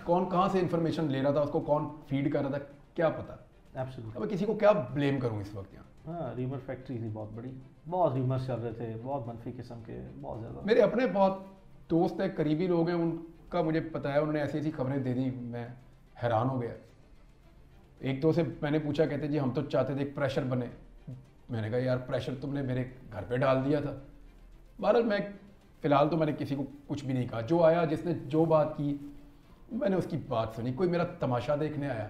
कौन कहाँ से इंफॉर्मेशन ले रहा था, उसको कौन फीड कर रहा था, क्या पता। एब्सोल्युटली, अब किसी को क्या ब्लेम करूँ इस वक्त यहाँ। हाँ, र्यूमर फैक्ट्री थी बहुत बड़ी, बहुत र्यूमर्स चल रहे थे, बहुत मनफी किस्म के, बहुत ज़्यादा। मेरे अपने बहुत दोस्त हैं, करीबी लोग हैं, उनका मुझे पता है, उन्होंने ऐसी ऐसी खबरें दे दी, मैं हैरान हो गया। एक दो से मैंने पूछा, कहते जी हम तो चाहते थे एक प्रेशर बने। मैंने कहा यार प्रेशर तुमने मेरे घर पे डाल दिया था। बहरहाल मैं फ़िलहाल तो मैंने किसी को कुछ भी नहीं कहा, जो आया जिसने जो बात की मैंने उसकी बात सुनी। कोई मेरा तमाशा देखने आया,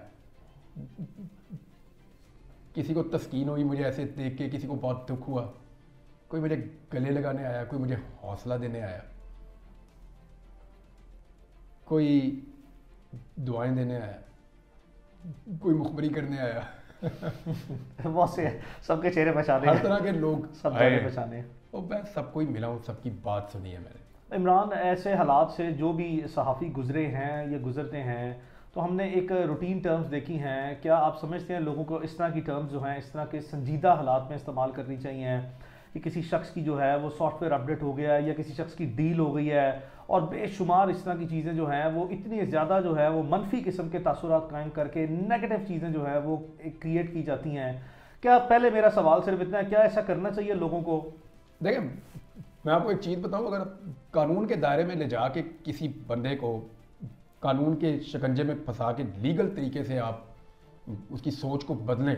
किसी को तस्कीन हुई मुझे ऐसे देख के, किसी को बहुत दुख हुआ, कोई मुझे गले लगाने आया, कोई मुझे हौसला देने आया, कोई दुआएं देने आया, कोई मुखबरी करने आया। बहुत से सबके चेहरे पहचाने, हर तरह के लोग सब चेहरे पहचाने, और मैं सबको ही मिला हूँ, सबकी बात सुनी है मैंने। इमरान, ऐसे हालात से जो भी सहाफ़ी गुजरे हैं या गुजरते हैं, तो हमने एक रूटीन टर्म्स देखी हैं, क्या आप समझते हैं लोगों को इस तरह की टर्म्स जो हैं इस तरह के संजीदा हालात में इस्तेमाल करनी चाहिए कि किसी शख्स की जो है वो सॉफ्टवेयर अपडेट हो गया है या किसी शख्स की डील हो गई है, और बेशुमार इस तरह की चीज़ें जो हैं वो इतनी ज़्यादा जो है वो मनफी किस्म के तासुरात कायम करके नेगेटिव चीज़ें जो है वो क्रिएट की जाती हैं। क्या, पहले मेरा सवाल सिर्फ इतना है, क्या ऐसा करना चाहिए लोगों को? देखें, मैं आपको एक चीज़ बताऊं, अगर कानून के दायरे में ले जाके किसी बंदे को कानून के शिकंजे में फंसा के लीगल तरीके से आप उसकी सोच को बदलें,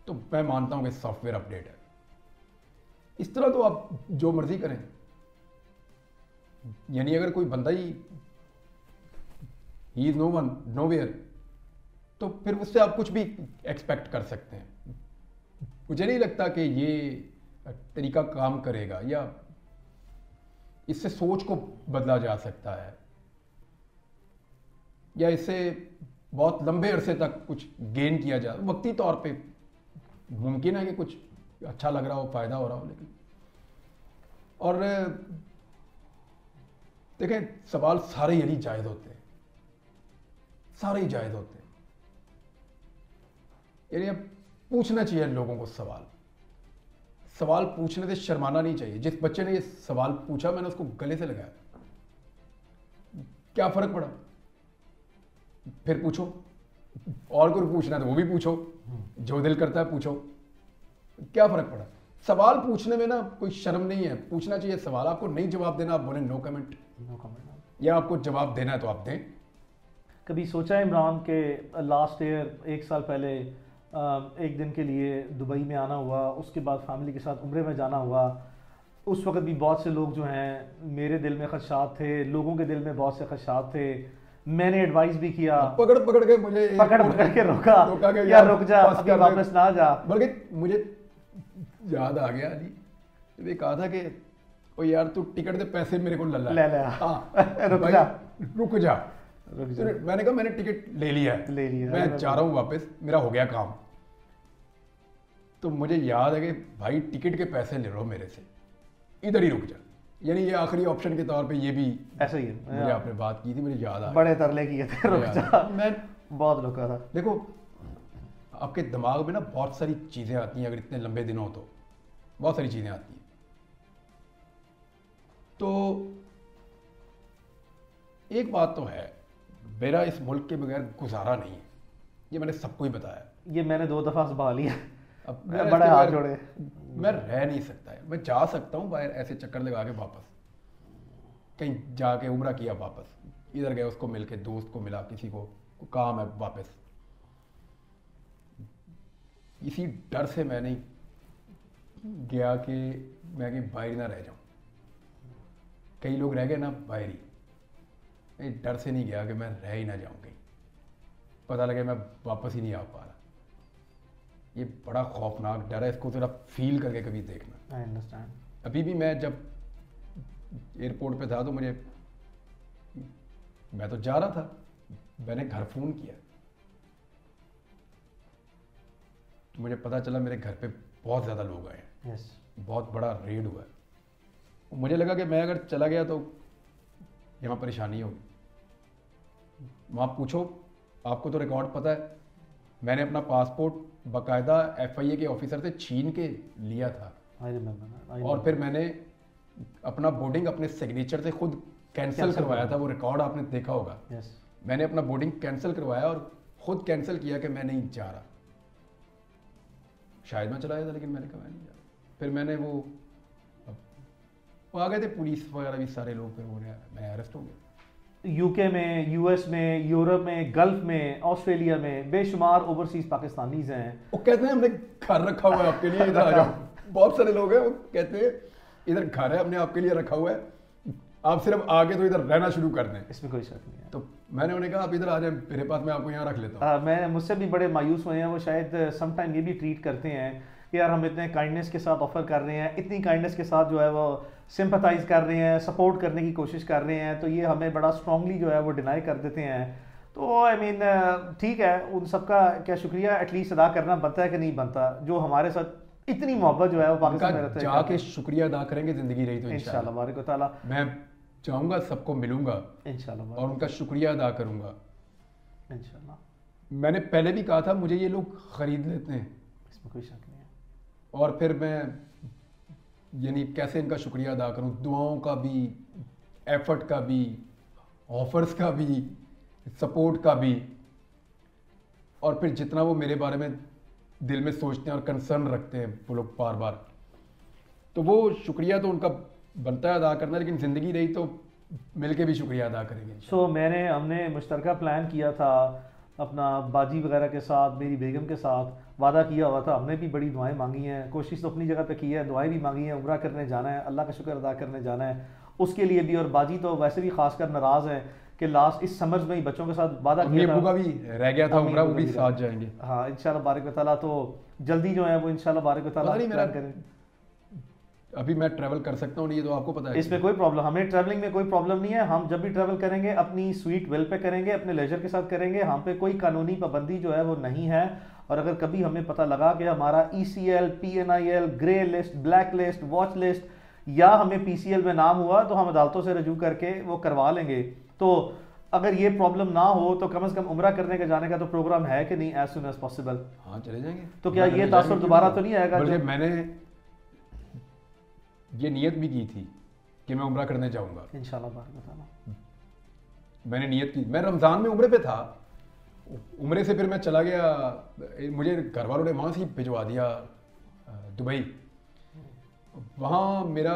तो मैं मानता हूं कि सॉफ्टवेयर अपडेट है। इस तरह तो आप जो मर्जी करें, यानी अगर कोई बंदा he is no one nowhere, तो फिर उससे आप कुछ भी एक्सपेक्ट कर सकते हैं। मुझे नहीं लगता कि ये तरीका काम करेगा, या इससे सोच को बदला जा सकता है, या इससे बहुत लंबे अरसे तक कुछ गेन किया जाए। वक्ती तौर पे मुमकिन है कि कुछ अच्छा लग रहा हो, फायदा हो रहा हो, लेकिन और देखें सवाल सारे यही जायज़ होते हैं, सारे ही जायज़ होते हैं। यानी अब पूछना चाहिए लोगों को सवाल, सवाल पूछने से शर्माना नहीं चाहिए। जिस बच्चे ने ये सवाल पूछा मैंने उसको गले से लगाया, क्या फर्क पड़ा, फिर पूछो, और कोई पूछना है तो वो भी पूछो, जो दिल करता है पूछो, क्या फर्क पड़ा। सवाल पूछने में ना कोई शर्म नहीं है, पूछना चाहिए सवाल। आपको नहीं जवाब देना आप बोले नो कमेंट, या आपको जवाब देना है तो आप दें। कभी सोचा इमरान के लास्ट ईयर 1 साल पहले एक दिन के लिए दुबई में आना हुआ, उसके बाद फैमिली के साथ उम्रे में जाना हुआ, उस वक्त भी बहुत से लोग जो हैं मेरे दिल में खदशात थे, लोगों के दिल में बहुत से खदशात थे, मैंने एडवाइस भी किया, पकड़ के मुझे पकड़ के रोका कि यार रुक जा, अभी वापस ना जा। बल्कि मुझे याद आ गया अली, ये कहा था कि ओ यार तू टिकट दे पैसे मेरे को ले ले हाँ रुक जा। मैंने कहा मैंने टिकट ले लिया है, मैं जा रहा हूँ वापस, मेरा हो गया काम। तो मुझे याद है कि भाई टिकट के पैसे ले लो मेरे से, इधर ही रुक जा। यानी ये आखिरी ऑप्शन के तौर पे ये भी ऐसा ही है। मुझे आपने बात की थी, मुझे याद आ बड़े तरले किए थे, रुक जा, मैं बहुत रुका था। देखो आपके दिमाग में ना बहुत सारी चीज़ें आती हैं, अगर इतने लंबे दिन हो तो बहुत सारी चीज़ें आती हैं। तो एक बात तो है, मेरा इस मुल्क के बगैर गुजारा नहीं है, ये मैंने सबको ही बताया। ये मैंने 2 दफ़ा संभाल लिया, अब बड़े हाथ जोड़े, मैं रह नहीं सकता है। मैं जा सकता हूँ बाहर ऐसे चक्कर लगा के वापस, कहीं जाके उम्रा किया वापस, इधर गए उसको मिल के, दोस्त को मिला, किसी को काम है वापस। इसी डर से मैं नहीं गया कि मैं कहीं बाहर ना रह जाऊँ। कई लोग रह गए ना बाहर ही, मैं डर से नहीं गया कि मैं रह ही ना जाऊँ कहीं, पता लगे मैं वापस ही नहीं आ पा रहा। ये बड़ा खौफनाक डर है, इसको ज़रा फील करके कभी देखना। I understand. अभी भी मैं जब एयरपोर्ट पे था तो मैं तो जा रहा था, मैंने घर फ़ोन किया तो मुझे पता चला मेरे घर पे बहुत ज़्यादा लोग आए हैं। यस, बहुत बड़ा रेड हुआ है। मुझे लगा कि मैं अगर चला गया तो यहाँ परेशानी होगी। वहाँ पूछो, आपको तो रिकॉर्ड पता है, मैंने अपना पासपोर्ट बाकायदा FIA के ऑफिसर से छीन के लिया था। और फिर मैंने अपना बोर्डिंग अपने सिग्नेचर से खुद कैंसिल करवाया था, वो रिकॉर्ड आपने देखा होगा। मैंने अपना बोर्डिंग कैंसिल करवाया और खुद कैंसिल किया कि मैं नहीं जा रहा। शायद मैं चला गया था, लेकिन मैंने कहा मैं नहीं जा रहा। फिर मैंने वो आ गए थे पुलिस वगैरह भी सारे लोग, फिर वो मैं अरेस्ट हो गया। यूके में, US में, यूरोप में, गल्फ में, ऑस्ट्रेलिया में बेशुमार ओवरसीज पाकिस्तानीज हैं। वो कहते हैं हमने घर रखा हुआ है आपके लिए, इधर आ जाओ। बहुत सारे लोग हैं वो कहते हैं इधर घर है हमने आपके लिए रखा हुआ है, आप सिर्फ आगे तो इधर रहना शुरू कर दें। इसमें कोई शक नहीं है। तो मैंने उन्हें कहा आप इधर आ जाए मेरे पास, मैं आपको यहाँ रख लेता हूँ। मैं मुझसे भी बड़े मायूस हुए हैं। वो शायद समटाइम ये भी ट्रीट करते हैं कि यार हम इतने काइंडनेस के साथ ऑफर कर रहे हैं, इतनी काइंडनेस के साथ जो है वो सिंपथाइज कर रहे हैं, सपोर्ट करने की कोशिश कर रहे हैं, तो ये हमें बड़ा स्ट्रांगली जो है वो डिनाई कर देते हैं। तो आई मीन ठीक है, उन सबका क्या शुक्रिया एटलीस्ट अदा करना बनता है कि नहीं बनता, जो हमारे साथ इतनी मोहब्बत जो है वो पाकिस्तान में रहते हैं। जाके शुक्रिया अदा करेंगे जिंदगी रही तो इंशाल्लाह बारिक ताला। मैं जाऊंगा, सबको मिलूंगा इंशाल्लाह और उनका शुक्रिया अदा करूंगा इंशाल्लाह। मैंने पहले भी कहा था मुझे ये लोग खरीद लेते हैं, इसमें कोई शक नहीं है। और फिर मैं यानी कैसे इनका शुक्रिया अदा करूं, दुआओं का भी, एफर्ट का भी, ऑफर्स का भी, सपोर्ट का भी, और फिर जितना वो मेरे बारे में दिल में सोचते हैं और कंसर्न रखते हैं वो लोग बार बार, तो वो शुक्रिया तो उनका बनता है अदा करना, लेकिन ज़िंदगी रही तो मिलके भी शुक्रिया अदा करेंगे। हमने मुश्तरका प्लान किया था अपना बाजी वगैरह के साथ, मेरी बेगम के साथ वादा किया हुआ था। हमने भी बड़ी दुआएं मांगी हैं, कोशिश तो अपनी जगह पे की है, दुआएं भी मांगी हैं, उम्रा करने जाना है, अल्लाह का शुक्र अदा करने जाना है, उसके लिए भी। और बाजी तो वैसे भी खासकर नाराज़ हैं कि लास्ट इस समर्स में ही बच्चों के साथ वादा किया था, भी रह गया था उम्रा, वो भी साथ जाएंगे। हाँ इंशाल्लाह बारिक व तआला। तो जल्दी जो है वो इंशाल्लाह बारिक व तआला मेरा करें। अभी मैं ट्रैवल कर सकता हूँ, नहीं तो आपको पता है इसमें कोई प्रॉब्लम, हमें ट्रैवलिंग में कोई प्रॉब्लम नहीं है। हम जब भी ट्रैवल करेंगे अपनी स्वीट वेल पे करेंगे, अपने लेजर के साथ करेंगे। हम पे कोई कानूनी पाबंदी जो है वो नहीं है। और अगर कभी हमें पता लगा कि हमारा ECL, PNIL, grey list, black list, watch list या हमें PCL में नाम हुआ तो हम अदालतों से रजू करके वो करवा लेंगे। तो अगर ये प्रॉब्लम ना हो तो कम से कम उम्रा करने के जाने का तो प्रोग्राम है कि नहीं, एज सुन एज पॉसिबल। हाँ चले जाएंगे। तो क्या ये तासुर दोबारा तो नहीं आएगा? बल्कि मैंने ये नियत भी की थी कि मैं उम्रा करने जाऊंगा इंशाल्लाह बात बताना। मैंने नियत की, मैं रमज़ान में उम्रे पे था, उम्रे से फिर मैं चला गया, मुझे घर वालों ने वहाँ से ही भिजवा दिया दुबई। वहाँ मेरा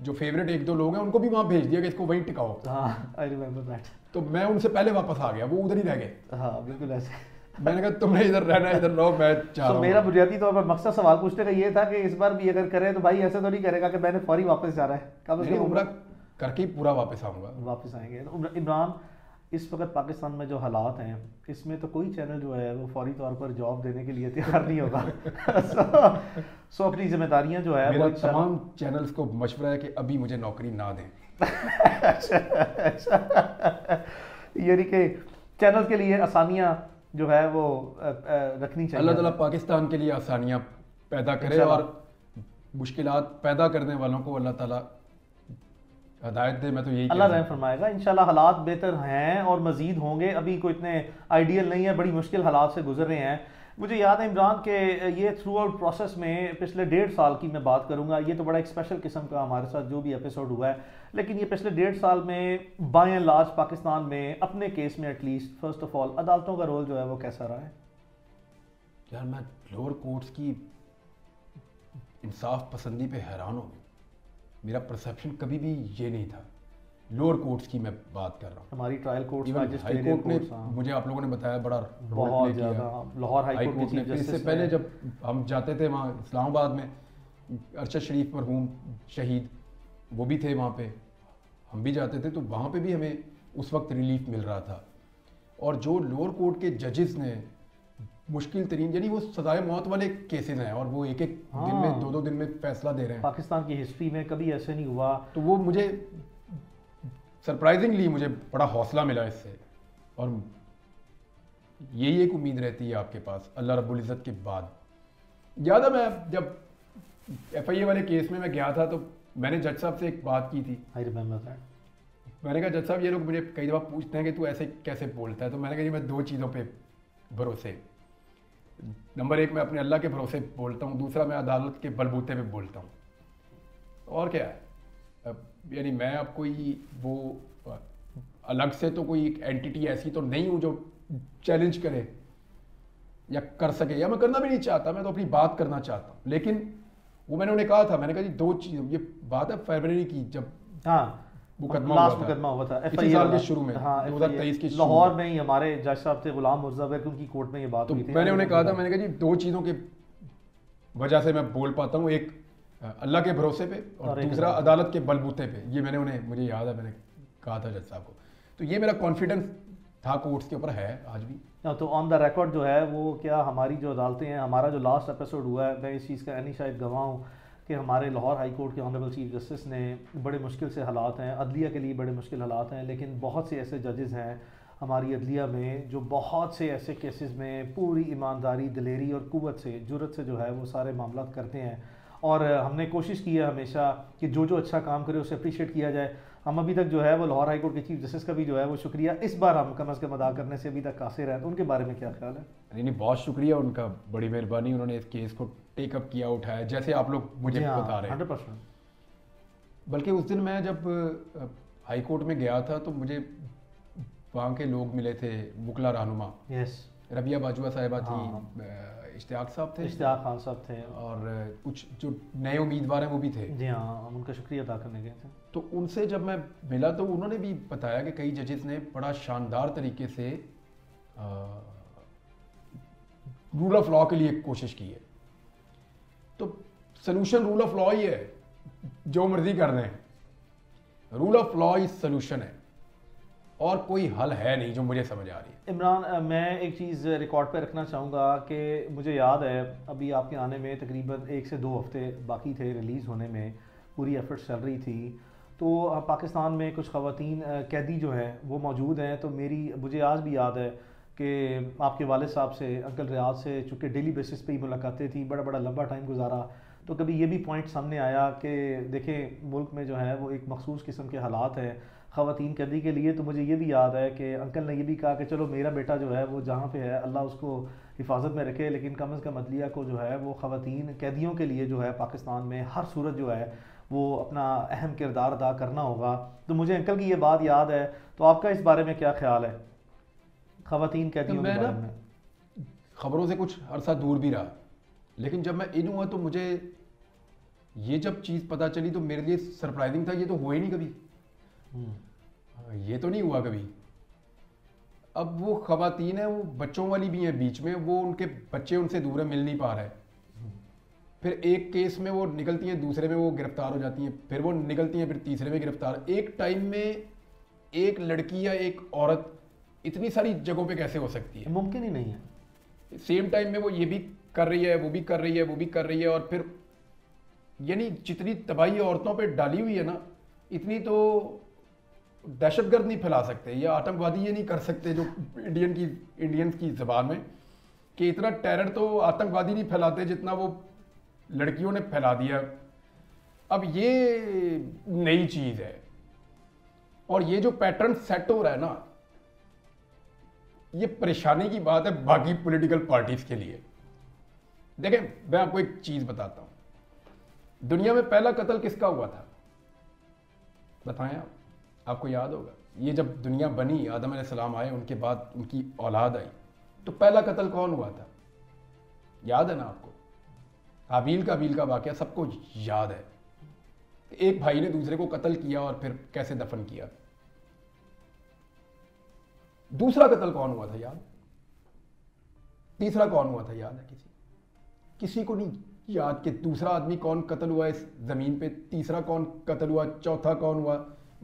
जो फेवरेट एक दो लोग हैं उनको भी वहाँ भेज दिया कि इसको वहीं टिकाओ। हाँ, आई रिमेंबर दैट। तो मैं उनसे पहले वापस आ गया, वो उधर ही रह गए। हाँ बिल्कुल ऐसे। मैंने कहा तुमने इधर रहना, इधर रहो, मैं चाह रहा हूँ। मेरा बुनियादी तौर पर मकसद सवाल पूछने का ये था कि इस बार भी अगर करे तो भाई ऐसे तो नहीं करेगा कि मैंने फौरी वापस जा रहा है, कम से कम उम्रा करके ही पूरा वापस आऊँगा। वापस आएंगे। तो इमरान, इस वक्त पाकिस्तान में जो हालात हैं इसमें तो कोई चैनल जो है वो फौरी तौर पर जॉब देने के लिए तैयार नहीं होगा। सो अपनी जिम्मेदारियां जो है मेरा तमाम चैनल्स को मशवरा है कि अभी मुझे नौकरी ना दें। यानी कि चैनल के लिए आसानियां जो है वो रखनी चाहिए। अल्लाह ताला पाकिस्तान के लिए आसानियां पैदा करे और मुश्किलात पैदा करने वालों को अल्लाह ताला हदायत दे। मैं तो यही अल्लाह रहम फरमाएगा। इंशाल्लाह हालात बेहतर हैं और मजीद होंगे, अभी कोई इतने आइडियल नहीं है, बड़ी मुश्किल हालात से गुजर रहे हैं। मुझे याद है इमरान के ये थ्रू आउट प्रोसेस में पिछले 1.5 साल की मैं बात करूंगा, ये तो बड़ा एक स्पेशल किस्म का हमारे साथ जो भी एपिसोड हुआ है, लेकिन ये पिछले 1.5 साल में बाय एंड लार्ज पाकिस्तान में अपने केस में एटलीस्ट फर्स्ट ऑफ ऑल अदालतों का रोल जो है वो कैसा रहा है? यार मैं लोअर कोर्ट्स की इंसाफ पसंदी पे हैरान हो गया। मेरा परसेप्शन कभी भी ये नहीं था। लोअर कोर्ट्स की मैं बात कर रहा हूँ। हमारी ट्रायल कोर्ट्स, हाई कोर्ट ने मुझे आप लोगों ने बताया बड़ा बहुत ज़्यादा। लाहौर हाई कोर्ट ने इससे पहले जब हम जाते थे वहाँ इस्लामाबाद में, अरशद शरीफ मरहूम शहीद वो भी थे वहाँ पे, हम भी जाते थे, तो वहाँ पे भी हमें उस वक्त रिलीफ मिल रहा था। और जो लोअर कोर्ट के जजेस ने मुश्किल तरीन, यानी वो सजाए मौत वाले केसेस हैं और वो एक एक दिन में 2-2 दिन में फैसला दे रहे हैं। पाकिस्तान की हिस्ट्री में कभी ऐसे नहीं हुआ। तो वो मुझे सरप्राइजिंगली मुझे बड़ा हौसला मिला इससे। और यही एक उम्मीद रहती है आपके पास अल्लाह रब्बुल इज़्ज़त के बाद। याद है मैं जब FIA वाले केस में मैं गया था तो मैंने जज साहब से एक बात की थी। I remember that. मैंने कहा जज साहब ये लोग मुझे कई दफ़ा पूछते हैं कि तू ऐसे कैसे बोलता है, तो मैंने कहा जी मैं 2 चीज़ों पे भरोसे, नंबर 1 मैं अपने अल्लाह के भरोसे बोलता हूँ, दूसरा मैं अदालत के बलबूते पे बोलता हूँ। और क्या है, यानी मैं अब कोई वो अलग से तो कोई एंटिटी ऐसी तो नहीं हूँ जो चैलेंज करे या कर सके, या मैं करना भी नहीं चाहता, मैं तो अपनी बात करना चाहता हूँ। लेकिन वो मैंने उन्हें कहा था, मैंने कहा जी 2 चीज़, ये बात है फरवरी की जब लास्ट मुकदमा हुआ था इसी साल के शुरू में, हाँ 2023 की लाहौर में ही हमारे जज साहब थे गुलाम मुर्ज़ा उनकी कोर्ट में ये बात तो हुई थी। मैंने उन्हें कहा था, मैंने कहा जी 2 चीज़ों की वजह से मैं बोल पाता हूँ, एक अल्लाह के भरोसे पे और दूसरा अदालत के बलबूते पे। ये मैंने उन्हें, मुझे याद है मैंने कहा था जज साहब को। तो ये मेरा कॉन्फिडेंस था कोर्ट्स के ऊपर, है आज भी। तो ऑन द रिकॉर्ड जो है वो क्या हमारी जो अदालतें हैं, हमारा जो लास्ट एपिसोड हुआ है, मैं इस चीज़ का यानी शायद गवाह हूँ कि हमारे लाहौर हाई कोर्ट के ऑनरेबल चीफ जस्टिस ने बड़े मुश्किल से हालात हैं, अदलिया के लिए बड़े मुश्किल हालात हैं, लेकिन बहुत से ऐसे जजेस हैं हमारी अदलिया में जो बहुत से ऐसे केसेस में पूरी ईमानदारी, दिलेरी और कुव्वत से, जुर्रत से जो है वो सारे मामला करते हैं। और हमने कोशिश की है हमेशा कि जो जो अच्छा काम करे उसे अप्रिशिएट किया जाए। हम अभी तक जो है वो लाहौर हाई कोर्ट के चीफ जस्टिस का भी जो है वो शुक्रिया इस बार हम कम अज़ कम अदा करने से अभी तक कासिर हैं। तो उनके बारे में क्या ख्याल है? नहीं, बहुत शुक्रिया उनका, बड़ी मेहरबानी, उन्होंने इस केस को टेकअप किया, उठाया, जैसे आप लोग मुझे बता रहे हैं। 100%। बल्कि उस दिन मैं जब हाई कोर्ट में गया था तो मुझे वहाँ के लोग मिले थे, मुकला रहनुमा, यस, रबिया बाजुआ साहिबा थी, इश्तियाक साहब थे, इश्तियाक खान साहब थे, और कुछ जो नए उम्मीदवार हैं वो भी थे। जी हाँ, हम उनका शुक्रिया अदा करने गए थे। तो उनसे जब मैं मिला तो उन्होंने भी बताया कि कई जजेस ने बड़ा शानदार तरीके से रूल ऑफ लॉ के लिए कोशिश की है। तो सलूशन रूल ऑफ लॉ ही है, जो मर्जी कर रहे हैं, rule of law he solution है और कोई हल है नहीं जो मुझे समझ आ रही है। इमरान, मैं एक चीज़ रिकॉर्ड पे रखना चाहूँगा कि मुझे याद है अभी आपके आने में तकरीबन 1 से 2 हफ्ते बाकी थे रिलीज़ होने में। पूरी एफर्ट्स चल रही थी, तो पाकिस्तान में कुछ ख़वातीन कैदी जो हैं वो मौजूद हैं। तो मुझे आज भी याद है कि आपके वालिद साहब से, अंकल रियाज से, चूँकि डेली बेसिस पे ही मुलाकातें थी, बड़ा बड़ा लंबा टाइम गुजारा, तो कभी ये भी पॉइंट सामने आया कि देखें मुल्क में जो है वो एक मखसूस किस्म के हालात हैं ख़वातीन कैदी के लिए। तो मुझे ये भी याद है कि अंकल ने ये भी कहा कि चलो मेरा बेटा जो है वो जहाँ पे है अल्लाह उसको हिफाजत में रखे, लेकिन कम अज़ कम अदलिया को जो है वो ख़वातीन कैदियों के लिए जो है पाकिस्तान में हर सूरत जो है वो अपना अहम किरदार अदा करना होगा। तो मुझे अंकल की ये बात याद है, तो आपका इस बारे में क्या ख्याल है ख़वातीन तो कैदियों मैं के ना बारे में? खबरों से कुछ अरसा दूर भी रहा, लेकिन जब मैं इन हुआ तो मुझे ये जब चीज़ पता चली तो मेरे लिए सरप्राइजिंग था। ये तो हुआ ही नहीं कभी, ये तो नहीं हुआ कभी। अब वो खवातीन है, वो बच्चों वाली भी हैं बीच में, वो उनके बच्चे उनसे दूर है, मिल नहीं पा रहे। फिर एक केस में वो निकलती हैं, दूसरे में वो गिरफ्तार हो जाती हैं, फिर वो निकलती हैं, फिर तीसरे में गिरफ्तार। एक टाइम में एक लड़की या एक औरत इतनी सारी जगहों पे कैसे हो सकती है? मुमकिन ही नहीं है। सेम टाइम में वो ये भी कर रही है, वो भी कर रही है, वो भी कर रही है, और फिर यानी जितनी तबाही औरतों पे डाली हुई है ना, इतनी तो दहशतगर्द नहीं फैला सकते या आतंकवादी ये नहीं कर सकते जो इंडियंस की ज़बान में, कि इतना टेरर तो आतंकवादी नहीं फैलाते जितना वो लड़कियों ने फैला दिया। अब ये नई चीज़ है, और ये जो पैटर्न सेट हो रहा है ना, ये परेशानी की बात है बाकी पॉलिटिकल पार्टीज के लिए। देखें, मैं आपको एक चीज़ बताता हूँ। दुनिया में पहला कत्ल किसका हुआ था बताएं आप? आपको याद होगा, ये जब दुनिया बनी, आदम अलैहिस्सलाम आए, उनके बाद उनकी औलाद आई, तो पहला कत्ल कौन हुआ था? याद है ना आपको? हाबील काबील का वाकया सबको याद है। एक भाई ने दूसरे को कत्ल किया और फिर कैसे दफन किया। दूसरा कत्ल कौन हुआ था याद? तीसरा कौन हुआ था याद है? किसी को नहीं याद कि दूसरा आदमी कौन कत्ल हुआ इस जमीन पे, तीसरा कौन कत्ल हुआ, चौथा कौन हुआ,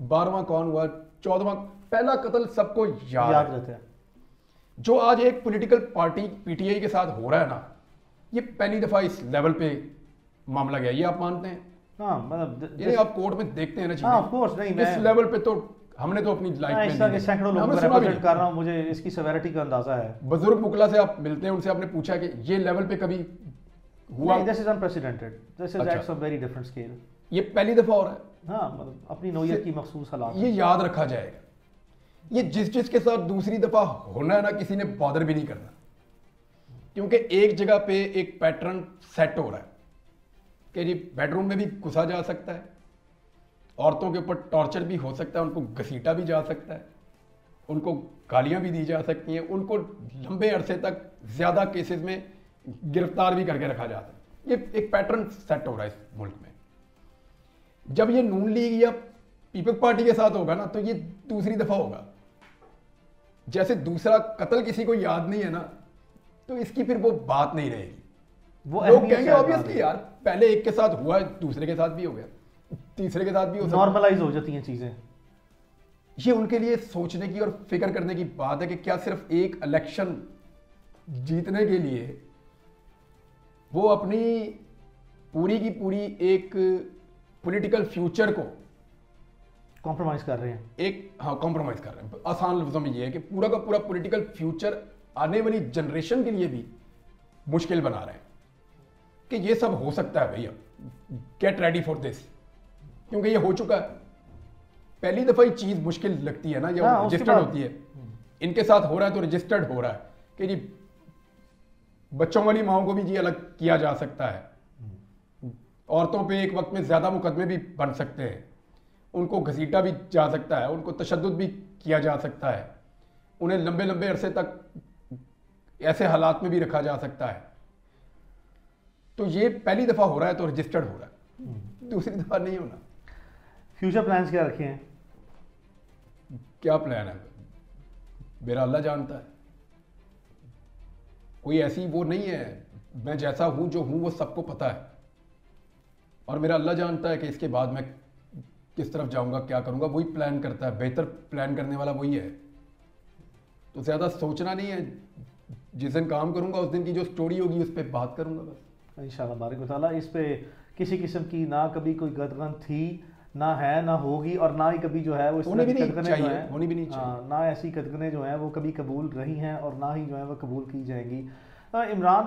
12वां कौन हुआ, 14वां। पहला कत्ल सबको याद रहता है। जो आज एक पॉलिटिकल पार्टी पीटीआई के साथ हो रहा है ना, ये पहली दफा इस लेवल पे मामला गया, ये आप मानते हैं? हाँ, मतलब ये आप कोर्ट में देखते हैं ना चीजें। हाँ, ऑफ कोर्स नहीं, इस लेवल पे तो हमने तो अपनी लाइफ में नहीं, सैकड़ों लोगों को रिप्रेजेंट कर रहा हूँ, मुझे इसकी सेवेरिटी का अंदाजा है। बुजुर्ग मुकला से आप मिलते हैं, उनसे आपने पूछा कि ये लेवल पे कभी हुआ? This is unprecedented, this is at a very different scale. ये पहली दफा हो रहा है। हाँ, मतलब अपनी नौयत की मखसूस हालात, ये याद रखा जाएगा। ये जिस के साथ दूसरी दफा होना है ना, किसी ने बॉदर भी नहीं करना, क्योंकि एक जगह पे एक पैटर्न सेट हो रहा है कि जी बेडरूम में भी घुसा जा सकता है, औरतों के ऊपर टॉर्चर भी हो सकता है, उनको घसीटा भी जा सकता है, उनको गालियां भी दी जा सकती हैं, उनको लंबे अरसे तक ज्यादा केसेस में गिरफ्तार भी करके रखा जाता है। ये एक पैटर्न सेट हो रहा है इस मुल्क में। जब ये नून लीग या पीपल्स पार्टी के साथ होगा ना, तो ये दूसरी दफा होगा। जैसे दूसरा कत्ल किसी को याद नहीं है ना, तो इसकी फिर वो बात नहीं रहेगी। वो लोग कहेंगे ऑब्वियसली यार, पहले एक के साथ हुआ, दूसरे के साथ भी हो गया, तीसरे के साथ भी हो सकता है, नॉर्मलाइज हो जाती हैं चीजें। ये उनके लिए सोचने की और फिक्र करने की बात है कि क्या सिर्फ एक इलेक्शन जीतने के लिए वो अपनी पूरी की पूरी एक पॉलिटिकल फ्यूचर को कॉम्प्रोमाइज कर रहे हैं। कॉम्प्रोमाइज कर रहे हैं। आसान लफ्जों में ये है कि पूरा का पूरा पॉलिटिकल फ्यूचर आने वाली जनरेशन के लिए भी मुश्किल बना रहे हैं कि ये सब हो सकता है भैया, गेट रेडी फॉर दिस, क्योंकि ये हो चुका है। पहली दफा ही चीज मुश्किल लगती है ना, जब रजिस्टर्ड होती है। इनके साथ हो रहा है तो रजिस्टर्ड हो रहा है कि जी बच्चों वाली माओ को भी जी अलग किया जा सकता है, औरतों पे एक वक्त में ज्यादा मुकदमे भी बन सकते हैं, उनको घसीटा भी जा सकता है, उनको तशद्दुद भी किया जा सकता है, उन्हें लंबे लंबे अरसे तक ऐसे हालात में भी रखा जा सकता है। तो ये पहली दफा हो रहा है तो रजिस्टर्ड हो रहा है, दूसरी दफा नहीं होना। फ्यूचर प्लान्स क्या रखे हैं? क्या प्लान है मेरा अल्लाह जानता है। कोई ऐसी वो नहीं है, मैं जैसा हूं जो हूं वो सबको पता है, और मेरा अल्लाह जानता है कि इसके बाद मैं किस तरफ जाऊंगा, क्या करूंगा, वही प्लान करता है। बेहतर प्लान करने वाला वही है। तो ज्यादा सोचना नहीं है, जिस दिन काम करूंगा उस दिन की जो स्टोरी होगी उस पर बात करूंगा बस। इंशाल्लाह बारिक व तआला। इस पे किसी किस्म की ना कभी कोई कदगन थी, ना है, ना होगी, और ना ही कभी जो है वो इस होनी तरह भी की नहीं कदगनें जो चाहिए, हैं, होनी भी नहीं चाहिए। हाँ, ना ऐसी कदगनें जो हैं वो कभी कबूल रही हैं और ना ही जो है वो कबूल की जाएंगी। इमरान,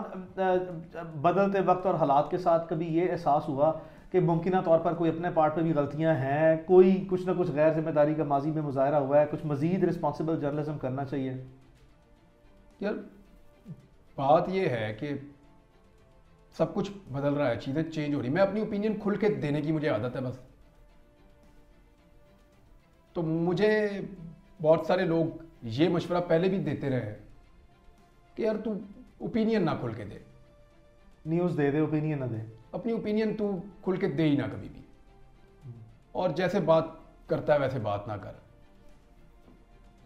बदलते वक्त और हालात के साथ कभी ये एहसास हुआ कि मुमकिन तौर पर कोई अपने पार्ट पे भी गलतियां हैं, कोई कुछ ना कुछ गैर जिम्मेदारी का माजी में मुजाहरा हुआ है, कुछ मजीद रिस्पॉन्सिबल जर्नलिज्म करना चाहिए? यार बात ये है कि सब कुछ बदल रहा है, चीज़ें चेंज हो रही, मैं अपनी ओपिनियन खुल के देने की मुझे आदत है बस। तो मुझे बहुत सारे लोग ये मशवरा पहले भी देते रहे हैं कि यार तू ओपिनियन ना खुल के दे, न्यूज़ दे दे, ओपिनियन ना दे, अपनी ओपिनियन तू खुल के दे ही ना कभी भी, और जैसे बात करता है वैसे बात ना कर।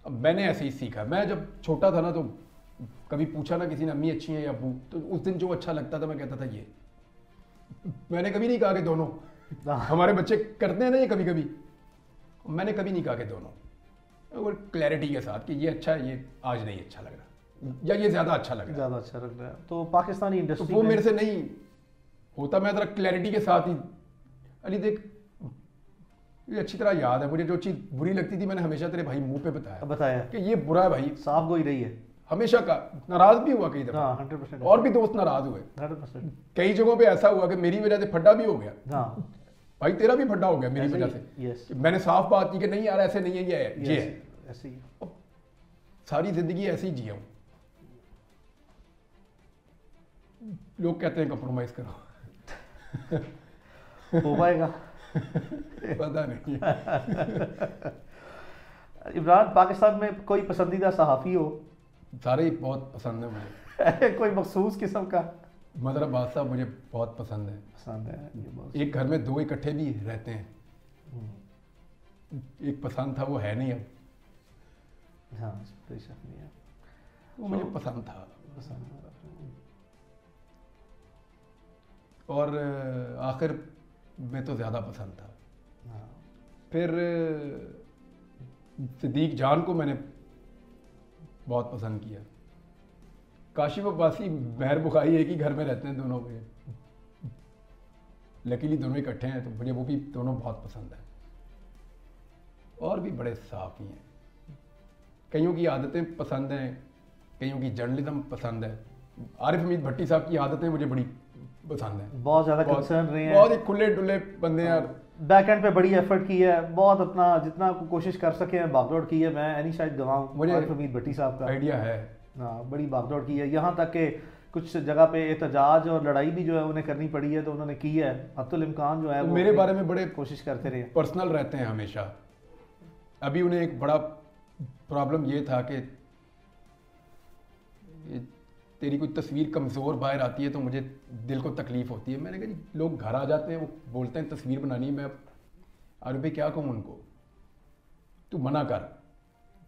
अब मैंने ऐसे ही सीखा, मैं जब छोटा था ना तो कभी पूछा ना किसी ने अम्मी अच्छी हैं या अबू, तो उस दिन जो अच्छा लगता था मैं कहता था ये। मैंने कभी नहीं कहा कि दोनों, हमारे बच्चे करते हैं ना ये कभी कभी, मैंने कभी नहीं कहा कि दोनों, और क्लैरिटी के साथ कि ये अच्छा है, ये आज नहीं अच्छा लग रहा, या ये ज़्यादा अच्छा लग रहा है, ज़्यादा अच्छा लग रहा है। तो पाकिस्तानी तो इंडस्ट्री वो में मेरे से नहीं होता। मैं ज़रा क्लैरिटी के साथ ही, अली देख ये अच्छी तरह याद है मुझे, जो चीज़ बुरी लगती थी मैंने हमेशा तेरे भाई मुंह पे बताया कि ये बुरा है भाई, साफ गोई रही है, हमेशा का। नाराज भी हुआ कई दफा, हाँ 100%, और भी दोस्त नाराज हुए, 100%, कई जगहों पे ऐसा हुआ कि मेरी वजह से फड्डा भी हो गया, हाँ भाई तेरा भी फड्डा हो गया मेरी ऐसे वजह ही, से, यस, कि मैंने साफ बात की कि नहीं यार ऐसे नहीं है, ये है, ये है। ऐसे ही। सारी जिंदगी ऐसे ही जिया हूं। लोग कहते हैं कंप्रोमाइज करो, हो पाएगा? पता नहीं। इमरान, पाकिस्तान में कोई पसंदीदा सहाफ़ी हो? सारे ही बहुत पसंद है मुझे। कोई मखसूस किस्म का? मदर अब्बास साहब मुझे बहुत पसंद है। पसंद है ये बहुत। एक घर में दो इकट्ठे भी रहते हैं, एक पसंद था वो है नहीं अब, हाँ कोई शक नहीं है, वो मुझे पसंद था। पसंद है। और आखिर में तो ज़्यादा पसंद था। हाँ, फिर सिद्दीक जान को मैंने बहुत पसंद किया। काशिफ अब्बासी महर बुखारी एक ही घर में रहते हैं दोनों के, लकीली दोनों इकट्ठे हैं, तो मुझे वो भी दोनों बहुत पसंद है। और भी बड़े साफ़ी हैं, कईयों की आदतें पसंद हैं, कईयों की जर्नलिज्म पसंद है। आरिफ हमीद भट्टी साहब की आदतें मुझे बड़ी पसंद है, बहुत ज़्यादा कंसर्न रहे हैं, बहुत ही खुले डुले बंदे हैं। बैक एंड पे बड़ी एफर्ट की है, बहुत अपना जितना कोशिश कर सके हैं भागदौड़ की है। मैं नहीं शायद गवाऊँ, मुझे आरिफ हमीद भट्टी साहब का आइडिया है, हाँ बड़ी भागदौड़ की है, यहाँ तक कि कुछ जगह पे एहतजाज और लड़ाई भी जो है उन्हें करनी पड़ी है, तो उन्होंने की है। हत्तुल इम्कान जो है तो वो मेरे बारे में बड़े कोशिश करते रहे। पर्सनल रहते हैं हमेशा। अभी उन्हें एक बड़ा प्रॉब्लम ये था कि तेरी कोई तस्वीर कमज़ोर बाहर आती है तो मुझे दिल को तकलीफ़ होती है। मैंने कहा जी लोग घर आ जाते हैं, वो बोलते हैं तस्वीर बनानी, मैं अरे भाई क्या कहूँ उनको, तू मना कर।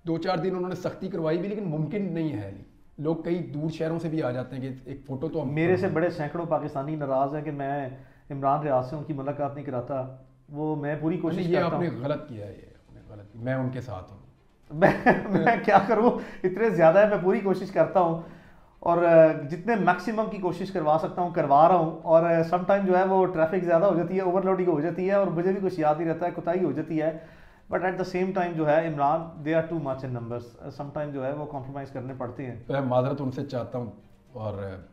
2-4 दिन उन्होंने सख्ती करवाई भी, लेकिन मुमकिन नहीं है। लोग कई दूर शहरों से भी आ जाते हैं कि एक फ़ोटो तो मेरे से बड़े सैकड़ों पाकिस्तानी नाराज़ हैं कि मैं इमरान रियाज से उनकी मुलाकात नहीं कराता। वो मैं पूरी कोशिश ये करता आपने हूँ। गलत किया है, ये आपने गलत किया। मैं उनके साथ हूँ। मैं क्या करूँ, इतने ज़्यादा है, मैं पूरी कोशिश करता हूँ और जितने मैक्सिमम की कोशिश करवा सकता हूँ करवा रहा हूँ। और सम टाइम जो है वो ट्रैफिक ज़्यादा हो जाती है, ओवरलोडिंग हो जाती है और मुझे भी कुछ याद नहीं रहता है, कुताही हो जाती है। But at the same time जो है Imran, they are too much in numbers, some time जो है वो कॉम्प्रोमाइज़ करने पड़ते हैं। तो मैं माजरत उनसे चाहता हूँ, और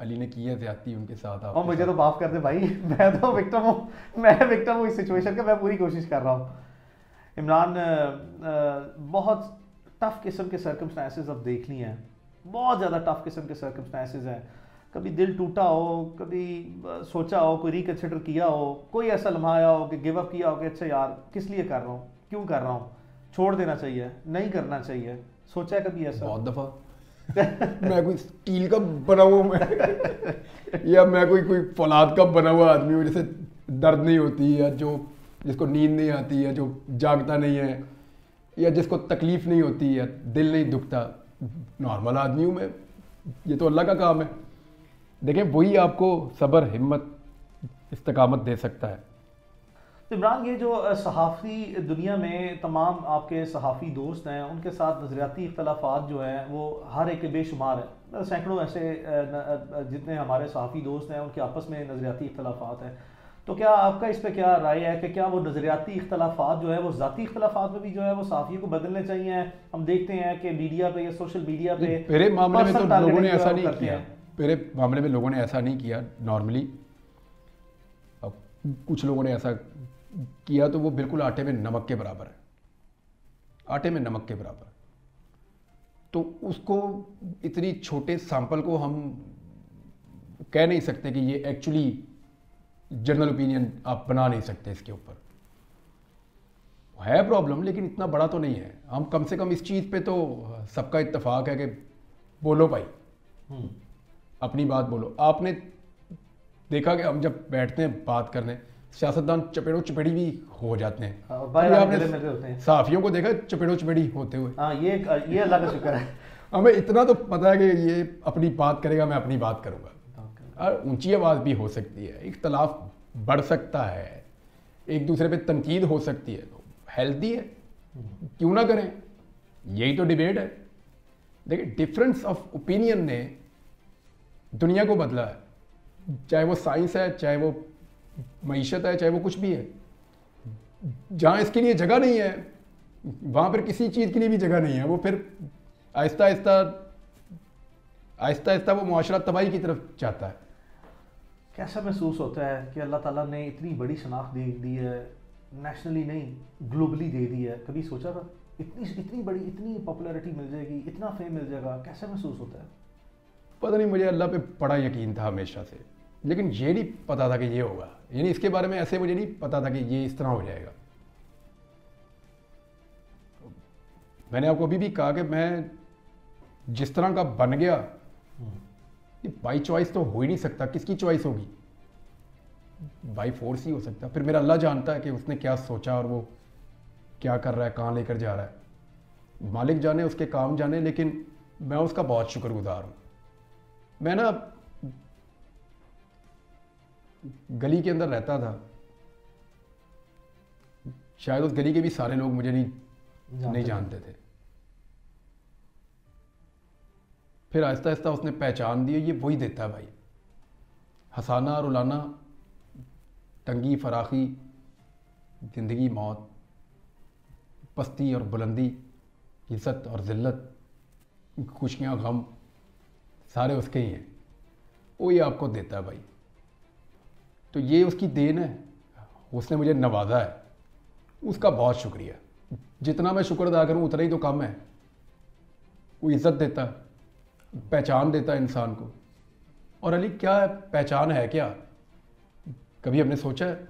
अली ने की है ज़्यादती उनके साथ। और मुझे तो माफ़ कर दे भाई, मैं तो विक्टिम हूँ, मैं विक्टिम हूँ इस सिचुएशन का, मैं पूरी कोशिश कर रहा हूँ। इमरान, बहुत टफ किस्म के सर्कमस्टांसेस अब देख ली हैं, बहुत ज़्यादा टफ किस्म के सर्कमस्टांसेस हैं। कभी दिल टूटा हो, कभी सोचा हो, कोई रिकन्सिडर किया हो, कोई ऐसा लम्हा आया हो कि गिव अप किया हो कि अच्छा यार किस लिए कर रहा हूँ, क्यों कर रहा हूँ, छोड़ देना चाहिए, नहीं करना चाहिए, सोचा है कभी ऐसा? बहुत दफ़ा। मैं कोई स्टील का बना हुआ मैं या मैं कोई फौलाद का बना हुआ आदमी हूँ जैसे दर्द नहीं होती, या जो जिसको नींद नहीं आती, या जो जागता नहीं है, या जिसको तकलीफ़ नहीं होती, या दिल नहीं दुखता। नॉर्मल आदमी हूँ मैं, ये तो अल्लाह का काम है। देखें वही आपको सब्र, हिम्मत, इस्तिकामत दे सकता है। तो इमरान, ये जो सहाफ़ी दुनिया में तमाम आपके सहाफ़ी दोस्त हैं, उनके साथ नज़रियाती इख्तलाफात जो हैं वो हर एक के बेशुमार हैं। सैकड़ों ऐसे जितने हमारे सहाफ़ी दोस्त हैं उनके आपस में नज़रियाती इख्तलाफात हैं। तो क्या आपका इस पे क्या राय है कि क्या वो नज़रियाती इख्तलाफात जो है वो ज़ाती इख्तलाफात में भी जो है वो सहाफ़ियों को बदलने चाहिए? हम देखते हैं कि मीडिया पे या सोशल मीडिया पे मेरे मामले में तो लोगों ने ऐसा नहीं करते किया। हैं। मेरे मामले में लोगों ने ऐसा नहीं किया नॉर्मली। अब कुछ लोगों ने ऐसा किया तो वो बिल्कुल आटे में नमक के बराबर है, आटे में नमक के बराबर। तो उसको इतनी छोटे सैंपल को हम कह नहीं सकते कि ये एक्चुअली जनरल ओपिनियन आप बना नहीं सकते। इसके ऊपर है प्रॉब्लम, लेकिन इतना बड़ा तो नहीं है। हम कम से कम इस चीज़ पे तो सबका इत्तेफाक है कि बोलो भाई, अपनी बात बोलो। आपने देखा कि हम जब बैठते हैं बात करने, सियासतदान चपेड़ो चपेड़ी भी हो जाते हैं। बाहर आपने गले मिलते होते हैं। सहाफियों को देखा चपेड़ो चपेड़ी होते हुए? हाँ, ये अल्लाह का शुक्र है। हमें इतना तो पता है कि ये अपनी बात करेगा, मैं अपनी बात करूंगा। और ऊंची आवाज़ भी हो सकती है, इख्तलाफ बढ़ सकता है, एक दूसरे पे तनकीद हो सकती है, तो हेल्दी है, क्यों ना करें। यही तो डिबेट है। देखिए, डिफरेंस ऑफ ओपिनियन ने दुनिया को बदला है, चाहे वो साइंस है, चाहे वो मईशत है, चाहे वो कुछ भी है। जहाँ इसके लिए जगह नहीं है वहाँ पर किसी चीज़ के लिए भी जगह नहीं है। वो फिर आहिस्ता आहिस्ता वो मुआशरा तबाही की तरफ जाता है। कैसा महसूस होता है कि अल्लाह ताला ने इतनी बड़ी शनाख्त दी है, नेशनली नहीं ग्लोबली दे दी है? कभी सोचा था इतनी बड़ी, इतनी पॉपुलैरिटी मिल जाएगी, इतना फेम मिल जाएगा? कैसा महसूस होता है? पता नहीं, मुझे अल्लाह पे बड़ा यकीन था हमेशा से, लेकिन ये नहीं पता था कि ये होगा। यानी इसके बारे में ऐसे मुझे नहीं पता था कि ये इस तरह हो जाएगा। मैंने आपको अभी भी कहा कि मैं जिस तरह का बन गया, बाई चॉइस तो हो ही नहीं सकता। किसकी चॉइस होगी? बाई फोर्स ही हो सकता। फिर मेरा अल्लाह जानता है कि उसने क्या सोचा और वो क्या कर रहा है, कहाँ लेकर जा रहा है। मालिक जाने, उसके काम जाने, लेकिन मैं उसका बहुत शुक्रगुजार हूँ। मैं ना गली के अंदर रहता था, शायद उस गली के भी सारे लोग मुझे नहीं जानते थे। फिर आहिस्ता आहिस्ता उसने पहचान दी। ये वही देता है भाई, हंसाना रुलाना, तंगी फराखी, ज़िंदगी मौत, पस्ती और बुलंदी, इज़्ज़त और ज़िल्लत, खुशियाँ गम, सारे उसके ही हैं। वो ये आपको देता है भाई। तो ये उसकी देन है, उसने मुझे नवाजा है, उसका बहुत शुक्रिया। जितना मैं शुक्र अदा करूँ उतना ही तो कम है। वो इज़्ज़त देता है, पहचान देता है इंसान को। और अली, क्या है पहचान, है क्या? कभी हमने सोचा है?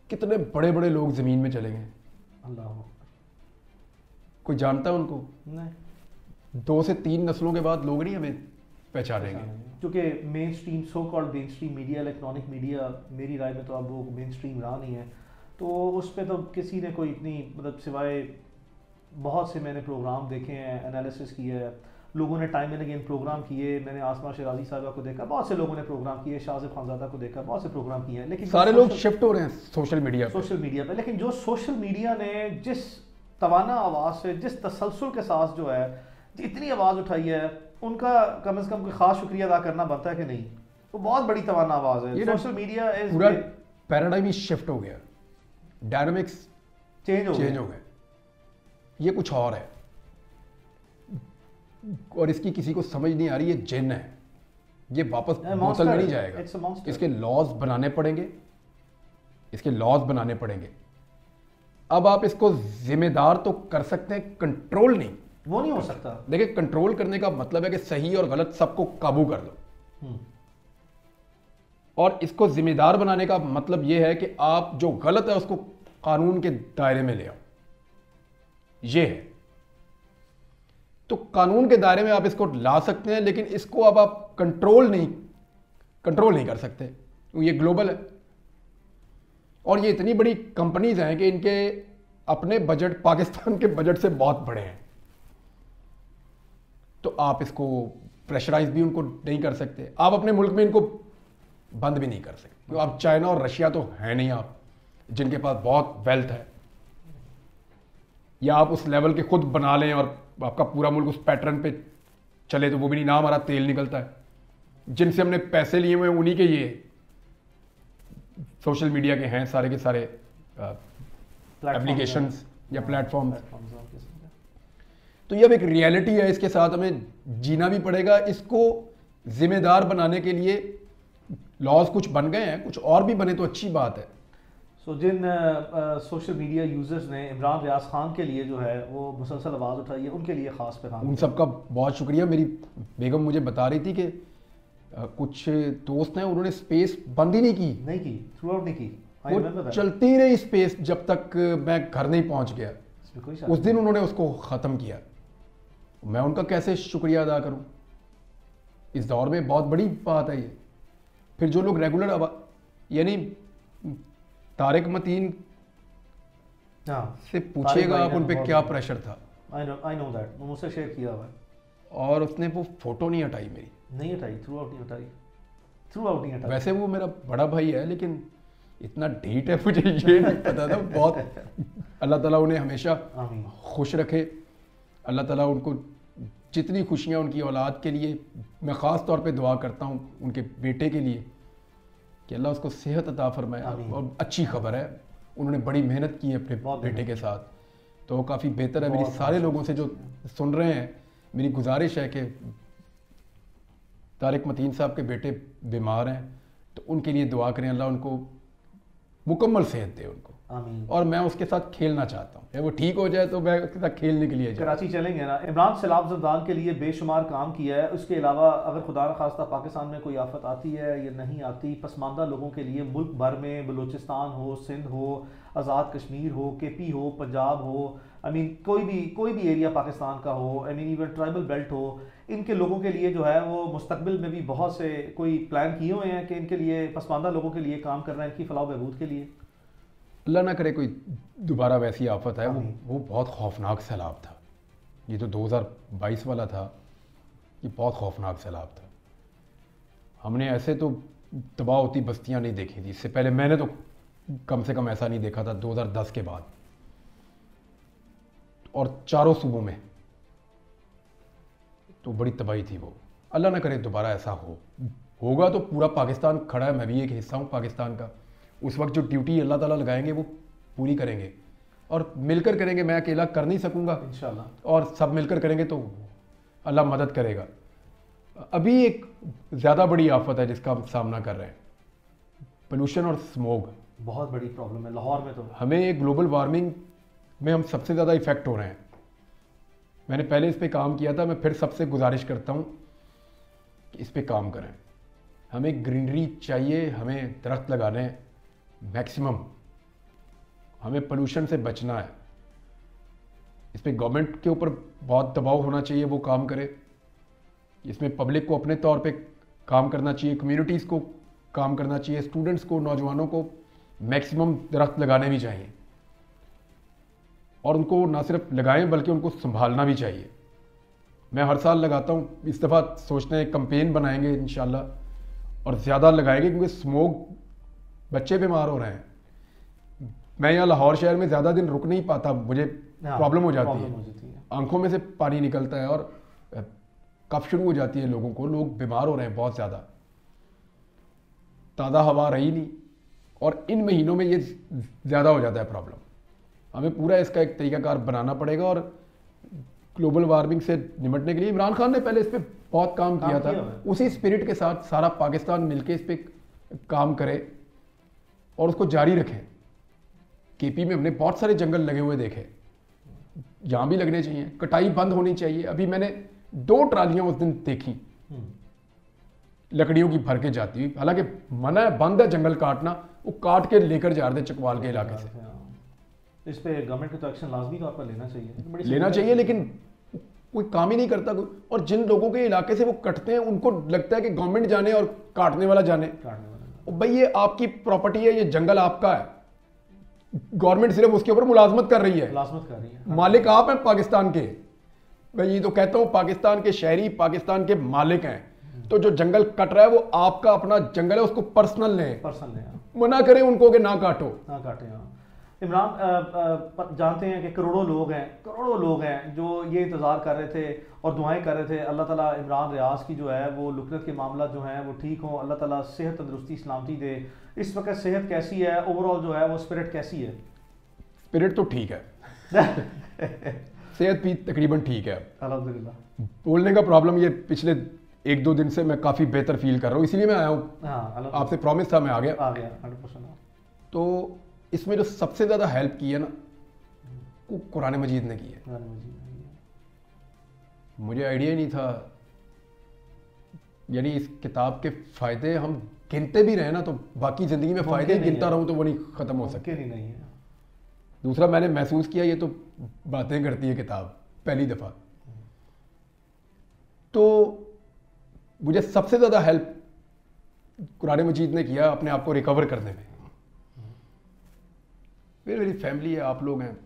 कितने बड़े बड़े लोग ज़मीन में चले गए, अल्लाह, कोई जानता है उनको? नहीं। 2 से 3 नस्लों के बाद लोग नहीं हमें पहचानेंगे। क्योंकि main stream, so called main stream media, electronic media, मेरी राय में तो अब वो मेन स्ट्रीम रहा नहीं है। तो उस पर तो किसी ने कोई इतनी, मतलब सिवाय बहुत से मैंने प्रोग्राम देखे हैं, एनालिसिस किया है, लोगों ने टाइम एंड अगेन प्रोग्राम किए। मैंने आसमा शराजी साहबा को देखा, बहुत से लोगों ने प्रोग्राम किए, शाहज़ेब खानज़ादा को देखा, बहुत से प्रोग्राम किए हैं। लेकिन सारे लोग शिफ्ट हो रहे हैं सोशल मीडिया पे। लेकिन जो सोशल मीडिया ने जिस तवाना आवाज़ से, जिस तसलसल के साथ जो है इतनी आवाज़ उठाई है, उनका कम से कम कोई ख़ास शुक्रिया अदा करना बनता है कि नहीं? वो बहुत बड़ी तवाना आवाज़ है। सोशल मीडिया इज पूरा पैराडाइम ही शिफ्ट हो गया, डायनामिक्स चेंज हो गए। ये कुछ और है और इसकी किसी को समझ नहीं आ रही। ये जिन है, ये वापस बोतल में नहीं जाएगा। इसके लॉज बनाने पड़ेंगे, इसके लॉज बनाने पड़ेंगे। अब आप इसको जिम्मेदार तो कर सकते हैं, कंट्रोल नहीं। वो नहीं हो सकता। देखिए, कंट्रोल करने का मतलब है कि सही और गलत सबको काबू कर लो, और इसको जिम्मेदार बनाने का मतलब यह है कि आप जो गलत है उसको कानून के दायरे में ले आओ। ये है, तो कानून के दायरे में आप इसको ला सकते हैं, लेकिन इसको अब आप कंट्रोल नहीं कर सकते। ये ग्लोबल है और ये इतनी बड़ी कंपनीज हैं कि इनके अपने बजट पाकिस्तान के बजट से बहुत बड़े हैं। तो आप इसको प्रेशराइज भी उनको नहीं कर सकते। आप अपने मुल्क में इनको बंद भी नहीं कर सकते, क्योंकि आप चाइना और रशिया तो है नहीं आप जिनके पास बहुत वेल्थ है, या आप उस लेवल के खुद बना लें और आपका पूरा मुल्क उस पैटर्न पे चले तो वो भी नहीं, ना हमारा तेल निकलता है। जिनसे हमने पैसे लिए हुए हैं उन्हीं के ये सोशल मीडिया के हैं सारे के सारे एप्लीकेशंस या प्लेटफॉर्म्स। तो ये अब एक रियलिटी है, इसके साथ हमें जीना भी पड़ेगा। इसको जिम्मेदार बनाने के लिए लॉज कुछ बन गए हैं, कुछ और भी बने तो अच्छी बात है। सो जिन सोशल मीडिया यूजर्स ने इमरान रियाज खान के लिए जो है वो मुसलसल आवाज़ उठाई है, उनके लिए ख़ास पैगाम। उन सबका बहुत शुक्रिया। मेरी बेगम मुझे बता रही थी कि कुछ दोस्त हैं उन्होंने स्पेस बंद ही नहीं की, थ्रू आउट नहीं की, वो चलती रही स्पेस जब तक मैं घर नहीं पहुंच गया। उस दिन उन्होंने उसको ख़त्म किया। मैं उनका कैसे शुक्रिया अदा करूं? इस दौर में बहुत बड़ी बात है ये। फिर जो लोग रेगुलर यानी तारिक मतीन से पूछिएगा आप उन पे क्या प्रेशर था। आई नो दैट, मुझसे शेयर किया हुआ है। और उसने वो फोटो नहीं हटाई मेरी, नहीं हटाई, थ्रू आउट नहीं हटाई। वैसे वो मेरा बड़ा भाई है लेकिन इतना ढीठ है मुझे ये नहीं पता था। बहुत अल्लाह ताला उन्हें हमेशा खुश रखे। अल्लाह ताला उनको जितनी खुशियाँ उनकी औलाद के लिए, मैं ख़ास तौर पे दुआ करता हूँ उनके बेटे के लिए कि अल्लाह उसको सेहत अता फरमाए। और अच्छी खबर है, उन्होंने बड़ी मेहनत की है अपने बेटे के साथ, तो वो काफ़ी बेहतर है। मेरी सारे लोगों से जो सुन रहे हैं, मेरी गुजारिश है कि तारिक मतीन साहब के बेटे बीमार हैं तो उनके लिए दुआ करें, अल्लाह उनको मुकम्मल सेहत दे उनको। आमीन। और मैं उसके साथ खेलना चाहता हूँ, वो ठीक हो जाए तो मैं उसके साथ खेलने के लिए जाऊँ। कराची चलेंगे ना। इमरान सैलाब ज़रदान के लिए बेशुमार काम किया है। उसके अलावा अगर खुदा न खास्ता पाकिस्तान में कोई आफत आती है या नहीं आती, पसमानदा लोगों के लिए मुल्क भर में, बलूचिस्तान हो, सिंध हो, आज़ाद कश्मीर हो, KP हो, पंजाब हो, कोई भी एरिया पाकिस्तान का हो, इवन ट्राइबल बेल्ट हो, इनके लोगों के लिए जो है वो मुस्तकबिल में भी बहुत से कोई प्लान किए हुए हैं कि इनके लिए, पसमानदा लोगों के लिए काम कर रहे हैं, इनकी फलाह बहबूद के लिए। अल्लाह ना करे कोई दोबारा वैसी आफत है। वो बहुत खौफनाक सैलाब था। ये जो 2022 वाला था, ये बहुत खौफनाक सैलाब था। हमने ऐसे तो तबाह होती बस्तियां नहीं देखी थी इससे पहले। मैंने तो कम से कम ऐसा नहीं देखा था 2010 के बाद, और चारों सूबों में तो बड़ी तबाही थी वो। अल्लाह ना करे दोबारा ऐसा होगा तो पूरा पाकिस्तान खड़ा है, मैं भी एक हिस्सा हूँ पाकिस्तान का। उस वक्त जो ड्यूटी अल्लाह ताला लगाएंगे वो पूरी करेंगे और मिलकर करेंगे। मैं अकेला कर नहीं सकूंगा इंशाल्लाह, और सब मिलकर करेंगे तो अल्लाह मदद करेगा। अभी एक ज़्यादा बड़ी आफत है जिसका हम सामना कर रहे हैं, पोल्यूशन और स्मोग। बहुत बड़ी प्रॉब्लम है लाहौर में। तो हमें ग्लोबल वार्मिंग में हम सबसे ज़्यादा इफ़ेक्ट हो रहे हैं। मैंने पहले इस पे काम किया था, मैं फिर सबसे गुजारिश करता हूँ कि इस पे काम करें। हमें ग्रीनरी चाहिए, हमें दरख्त लगाने हैं मैक्सिमम, हमें पोल्यूशन से बचना है। इस पे गवर्नमेंट के ऊपर बहुत दबाव होना चाहिए, वो काम करे। इसमें पब्लिक को अपने तौर पे काम करना चाहिए, कम्युनिटीज़ को काम करना चाहिए, स्टूडेंट्स को, नौजवानों को मैक्सिमम दरख्त लगाने भी चाहिए। और उनको ना सिर्फ लगाएं बल्कि उनको संभालना भी चाहिए। मैं हर साल लगाता हूँ, इस दफ़ा सोचते हैं कंपेन बनाएंगे इंशाल्लाह और ज़्यादा लगाएंगे, क्योंकि स्मोक, बच्चे बीमार हो रहे हैं। मैं यहाँ लाहौर शहर में ज़्यादा दिन रुक नहीं पाता, मुझे प्रॉब्लम हो जाती है, आंखों में से पानी निकलता है और कफ शुरू हो जाती है लोगों को। लोग बीमार हो रहे हैं बहुत ज़्यादा, ताज़ा हवा रही नहीं, और इन महीनों में ये ज़्यादा हो जाता है प्रॉब्लम। हमें पूरा इसका एक तरीकाकार बनाना पड़ेगा। और ग्लोबल वार्मिंग से निपटने के लिए इमरान खान ने पहले इस पर बहुत काम किया था। उसी स्पिरिट के साथ सारा पाकिस्तान मिलकर इस पर काम करे और उसको जारी रखें। KP में हमने बहुत सारे जंगल लगे हुए देखे, यहाँ भी लगने चाहिए। कटाई बंद होनी चाहिए। अभी मैंने 2 ट्रालियाँ उस दिन देखी लकड़ियों की भर के जाती हुई, हालांकि मना है, बंद है जंगल काटना, वो काट के लेकर जा रहे थे चकवाल के इलाके से। इस पे गवर्नमेंट को तो एक्शन लाजमी तौर पर लेना चाहिए, लेकिन कोई काम ही नहीं करता कोई। और जिन लोगों के इलाके से वो कटते हैं उनको लगता है कि गवर्नमेंट जाने और काटने वाला जाने। भाई ये आपकी प्रॉपर्टी है, ये जंगल आपका है, गवर्नमेंट सिर्फ उसके ऊपर मुलाजमत कर रही है। मालिक आप हैं पाकिस्तान के। मैं ये तो कहता हूँ पाकिस्तान के शहरी पाकिस्तान के मालिक हैं। तो जो जंगल कट रहा है वो आपका अपना जंगल है, उसको पर्सनल लें, पर्सनल मना करें उनको कि ना काटो, ना काटें। हाँ इमरान, जानते हैं कि करोड़ों लोग हैं जो ये इंतज़ार कर रहे थे और दुआएं कर रहे थे अल्लाह ताला इमरान रियाज की जो है वो लुकनत के मामला जो हैं वो ठीक हों, अल्लाह ताला सेहत तंदुरुस्ती सलामती दे। इस वक्त सेहत कैसी है, ओवरऑल जो है वो स्पिरिट कैसी है? स्पिरिट तो ठीक है सेहत भी तकरीबन ठीक है, अल्हम्दुलिल्लाह। बोलने का प्रॉब्लम ये पिछले 1-2 दिन से मैं काफ़ी बेहतर फील कर रहा हूँ, इसीलिए मैं आया हूँ। हाँ आपसे प्रॉमिस था, मैं आ गया 100%। तो इसमें जो सबसे ज़्यादा हेल्प की है ना वो कुरान मजीद ने की है। मुझे आइडिया ही नहीं था, यानी इस किताब के फ़ायदे हम गिनते भी रहे ना तो बाकी ज़िंदगी में फ़ायदे गिनता रहूँ तो वो नहीं ख़त्म हो सकते। नहीं है। दूसरा मैंने महसूस किया ये तो बातें करती है किताब पहली दफ़ा, तो मुझे सबसे ज़्यादा हेल्प कुरान मजीद ने किया अपने आप को रिकवर करने में। फिर मेरी फैमिली है, आप लोग हैं,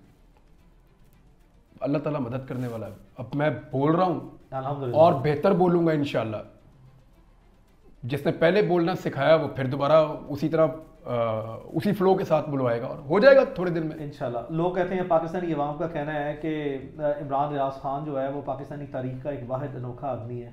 अल्लाह ताला मदद करने वाला है। अब मैं बोल रहा हूँ और बेहतर बोलूँगा इंशाल्लाह। जिसने पहले बोलना सिखाया वो फिर दोबारा उसी तरह उसी फ्लो के साथ बुलवाएगा और हो जाएगा थोड़े दिन में इंशाल्लाह। लोग कहते हैं, पाकिस्तानी अवाम का कहना है कि इमरान रियाज खान जो है वो पाकिस्तानी तारीख का एक वाहिद अनोखा आदमी है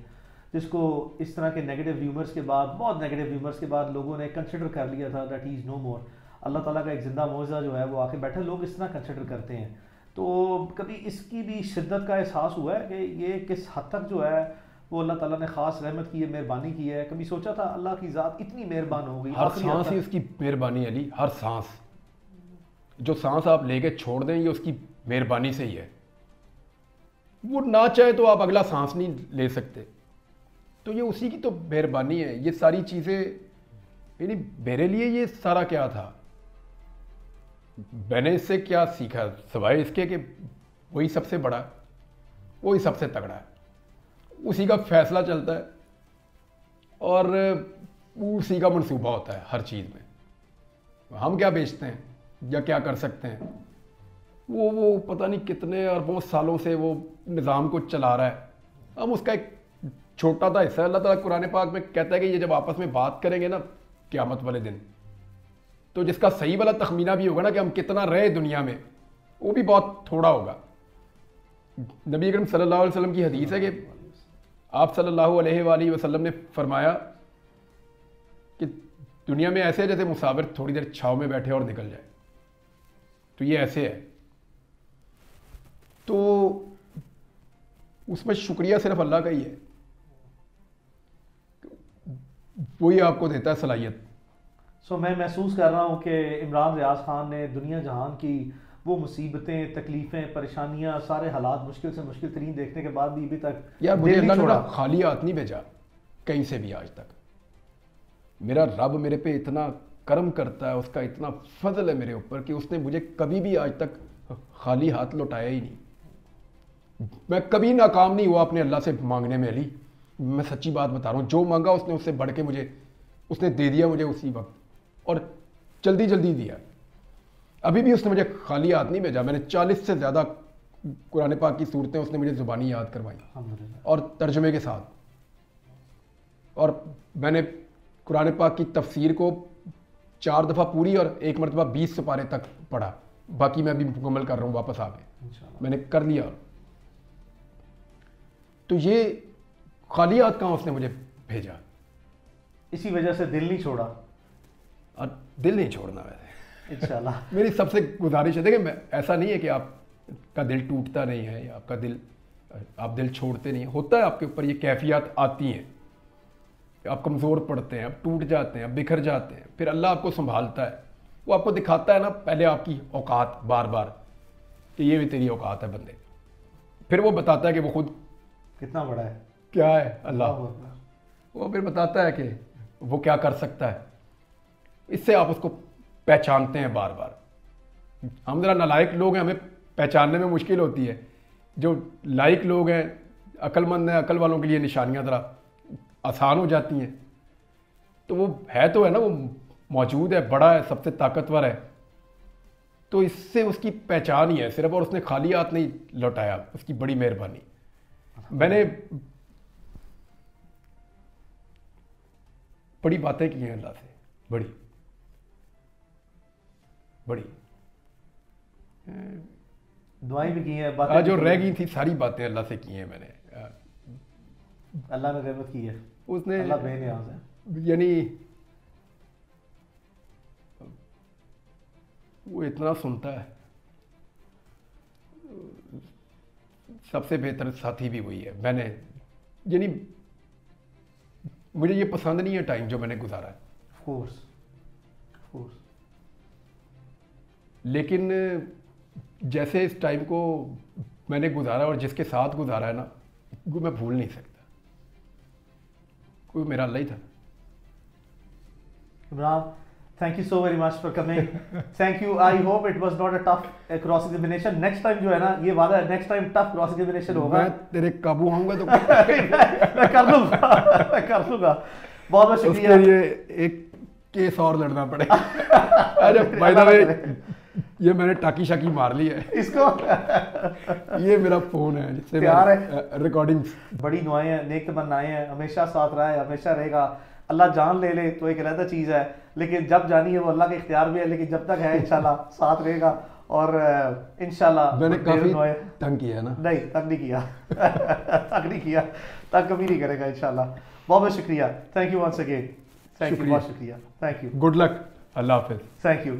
जिसको इस तरह के नेगेटिव र्यूमर्स के बाद, बहुत नेगेटिव र्यूमर्स के बाद लोगों ने कंसिडर कर लिया था दैट ही इज़ नो मोर। अल्लाह ताला का एक ज़िंदा मौज़ा जो है वो आके बैठे, लोग इस तरह कंसिडर करते हैं। तो कभी इसकी भी शिद्दत का एहसास हुआ है कि ये किस हद तक जो है वो अल्लाह ताला ने ख़ास रहमत की है, मेहरबानी की है? कभी सोचा था अल्लाह की ज़ात इतनी मेहरबान हो गई? हर सांस ही उसकी मेहरबानी अली, हर सांस, जो सांस आप लेके छोड़ दें ये उसकी मेहरबानी से ही है। वो ना चाहे तो आप अगला सांस नहीं ले सकते, तो ये उसी की तो मेहरबानी है। ये सारी चीज़ें यानी मेरे लिए ये सारा क्या था, मैंने इससे क्या सीखा सिवाय इसके कि वही सबसे बड़ा है, वही सबसे तगड़ा है, उसी का फैसला चलता है और उसी का मंसूबा होता है हर चीज़ में। हम क्या बेचते हैं या क्या कर सकते हैं, वो पता नहीं कितने अरबों सालों से वो निज़ाम को चला रहा है, हम उसका एक छोटा सा हिस्सा। अल्लाह ताला कुरान पाक में कहता है कि ये जब आपस में बात करेंगे ना क़यामत वाले दिन, तो जिसका सही वाला तखमीना भी होगा ना कि हम कितना रहे दुनिया में, वो भी बहुत थोड़ा होगा। नबी अकरम सल्लल्लाहु अलैहि वसल्लम की हदीस है कि आप सल्लल्लाहु अलैहि वसल्लम ने फरमाया कि दुनिया में ऐसे है जैसे मुसाफिर थोड़ी देर छाँव में बैठे और निकल जाए, तो ये ऐसे है। तो उसमें शुक्रिया सिर्फ अल्लाह का ही है, वही आपको देता है सलाहियत। मैं महसूस कर रहा हूँ कि इमरान रियाज खान ने दुनिया जहान की वो मुसीबतें, तकलीफ़ें, परेशानियाँ, सारे हालात मुश्किल से मुश्किल तरीन देखने के बाद भी अभी तक यार मुझे अल्लाह ने खाली हाथ नहीं भेजा कहीं से भी आज तक। मेरा रब मेरे पे इतना कर्म करता है, उसका इतना फजल है मेरे ऊपर कि उसने मुझे कभी भी आज तक खाली हाथ लौटाया ही नहीं। मैं कभी नाकाम नहीं हुआ अपने अल्लाह से मांगने में अली, मैं सच्ची बात बता रहा हूँ। जो मांगा उसने उससे बढ़ के मुझे उसने दे दिया मुझे उसी वक्त, और जल्दी जल्दी दिया। अभी भी उसने मुझे खाली हाथ नहीं भेजा। मैंने 40 से ज़्यादा कुरान पाक की सूरतें उसने मुझे ज़ुबानी याद करवाई और तर्जुमे के साथ, और मैंने कुरान पाक की तफसीर को 4 दफ़ा पूरी और 1 मरतबा 20 सुपारे तक पढ़ा। बाकी मैं अभी मुकम्मल कर रहा हूँ वापस आके, मैंने कर लिया। तो ये खाली हाथ कहाँ उसने मुझे भेजा, इसी वजह से दिल नहीं छोड़ा। और दिल नहीं छोड़ना वैसे इंशाल्लाह। मेरी सबसे गुजारिश है, देखिए ऐसा नहीं है कि आपका दिल टूटता नहीं है या आपका दिल आप दिल छोड़ते नहीं, होता है आपके ऊपर ये कैफियत आती हैं, आप कमज़ोर पड़ते हैं, आप टूट जाते हैं, आप बिखर जाते हैं, फिर अल्लाह आपको संभालता है। वो आपको दिखाता है ना पहले आपकी औकात बार बार कि ये भी तेरी औकात है बंदे, फिर वो बताता है कि वो खुद कितना बड़ा है, क्या है अल्लाह, वो फिर बताता है कि वो क्या कर सकता है। इससे आप उसको पहचानते हैं बार बार। हम ज़रा नालायक लोग हैं, हमें पहचानने में मुश्किल होती है। जो लायक लोग हैं, अक्लमंद हैं, अकल वालों के लिए निशानियां ज़रा आसान हो जाती हैं। तो वो है ना, वो मौजूद है, बड़ा है, सबसे ताकतवर है, तो इससे उसकी पहचान ही है सिर्फ, और उसने खाली हाथ नहीं लौटाया, उसकी बड़ी मेहरबानी। मैंने बड़ी बातें की हैं अल्लाह से, बड़ी बड़ी दुआएं भी की हैं, बातें जो भी रह की गई हैं। थी सारी बातें अल्लाह से की हैं मैंने। अल्लाह ने रहमत की है, उसने अल्लाह बेनियाज है। यानी वो इतना सुनता है, सबसे बेहतर साथी भी वही है। मैंने यानी मुझे ये पसंद नहीं है टाइम जो मैंने गुजारा है, ऑफ कोर्स, ऑफ कोर्स। लेकिन जैसे इस टाइम को मैंने गुजारा और जिसके साथ गुजारा है ना, वो मैं भूल नहीं सकता। कोई मेरा अल्लाह ही था। Imran, thank you so very much for coming. Thank you. I hope it was not a tough cross examination. Next time जो है ना, ये वादा है, next time tough cross examination होगा। मैं तेरे काबू आऊंगा तो मैं कर लूंगा, मैं कर लूंगा। बहुत बहुत शुक्रिया। उसके लिए एक केस और लड़ना पड़ेगा। अरे बाय द वे, ये मैंने टाकी शाकी मार ली है इसको। ये मेरा फोन है जिससे प्यार रिकॉर्डिंग्स। बड़ी दुआएं हैं, नेक तमन्नाएं हैं, हमेशा साथ रहा है, हमेशा रहेगा। अल्लाह जान ले ले तो एक अलग चीज़ है, लेकिन जब जानी है वो अल्लाह के इख्तियार में है, लेकिन जब तक है इंशाल्लाह साथ रहेगा। और इंशाल्लाह मैंने काफी तंग किया ना? नहीं, तंग नहीं किया। तंग नहीं किया, तंग कभी नहीं करेगा इंशाल्लाह। बहुत बहुत शुक्रिया। Thank you once again. Thank you, बहुत शुक्रिया। Thank you. Good luck. अल्लाह हाफिज। Thank you.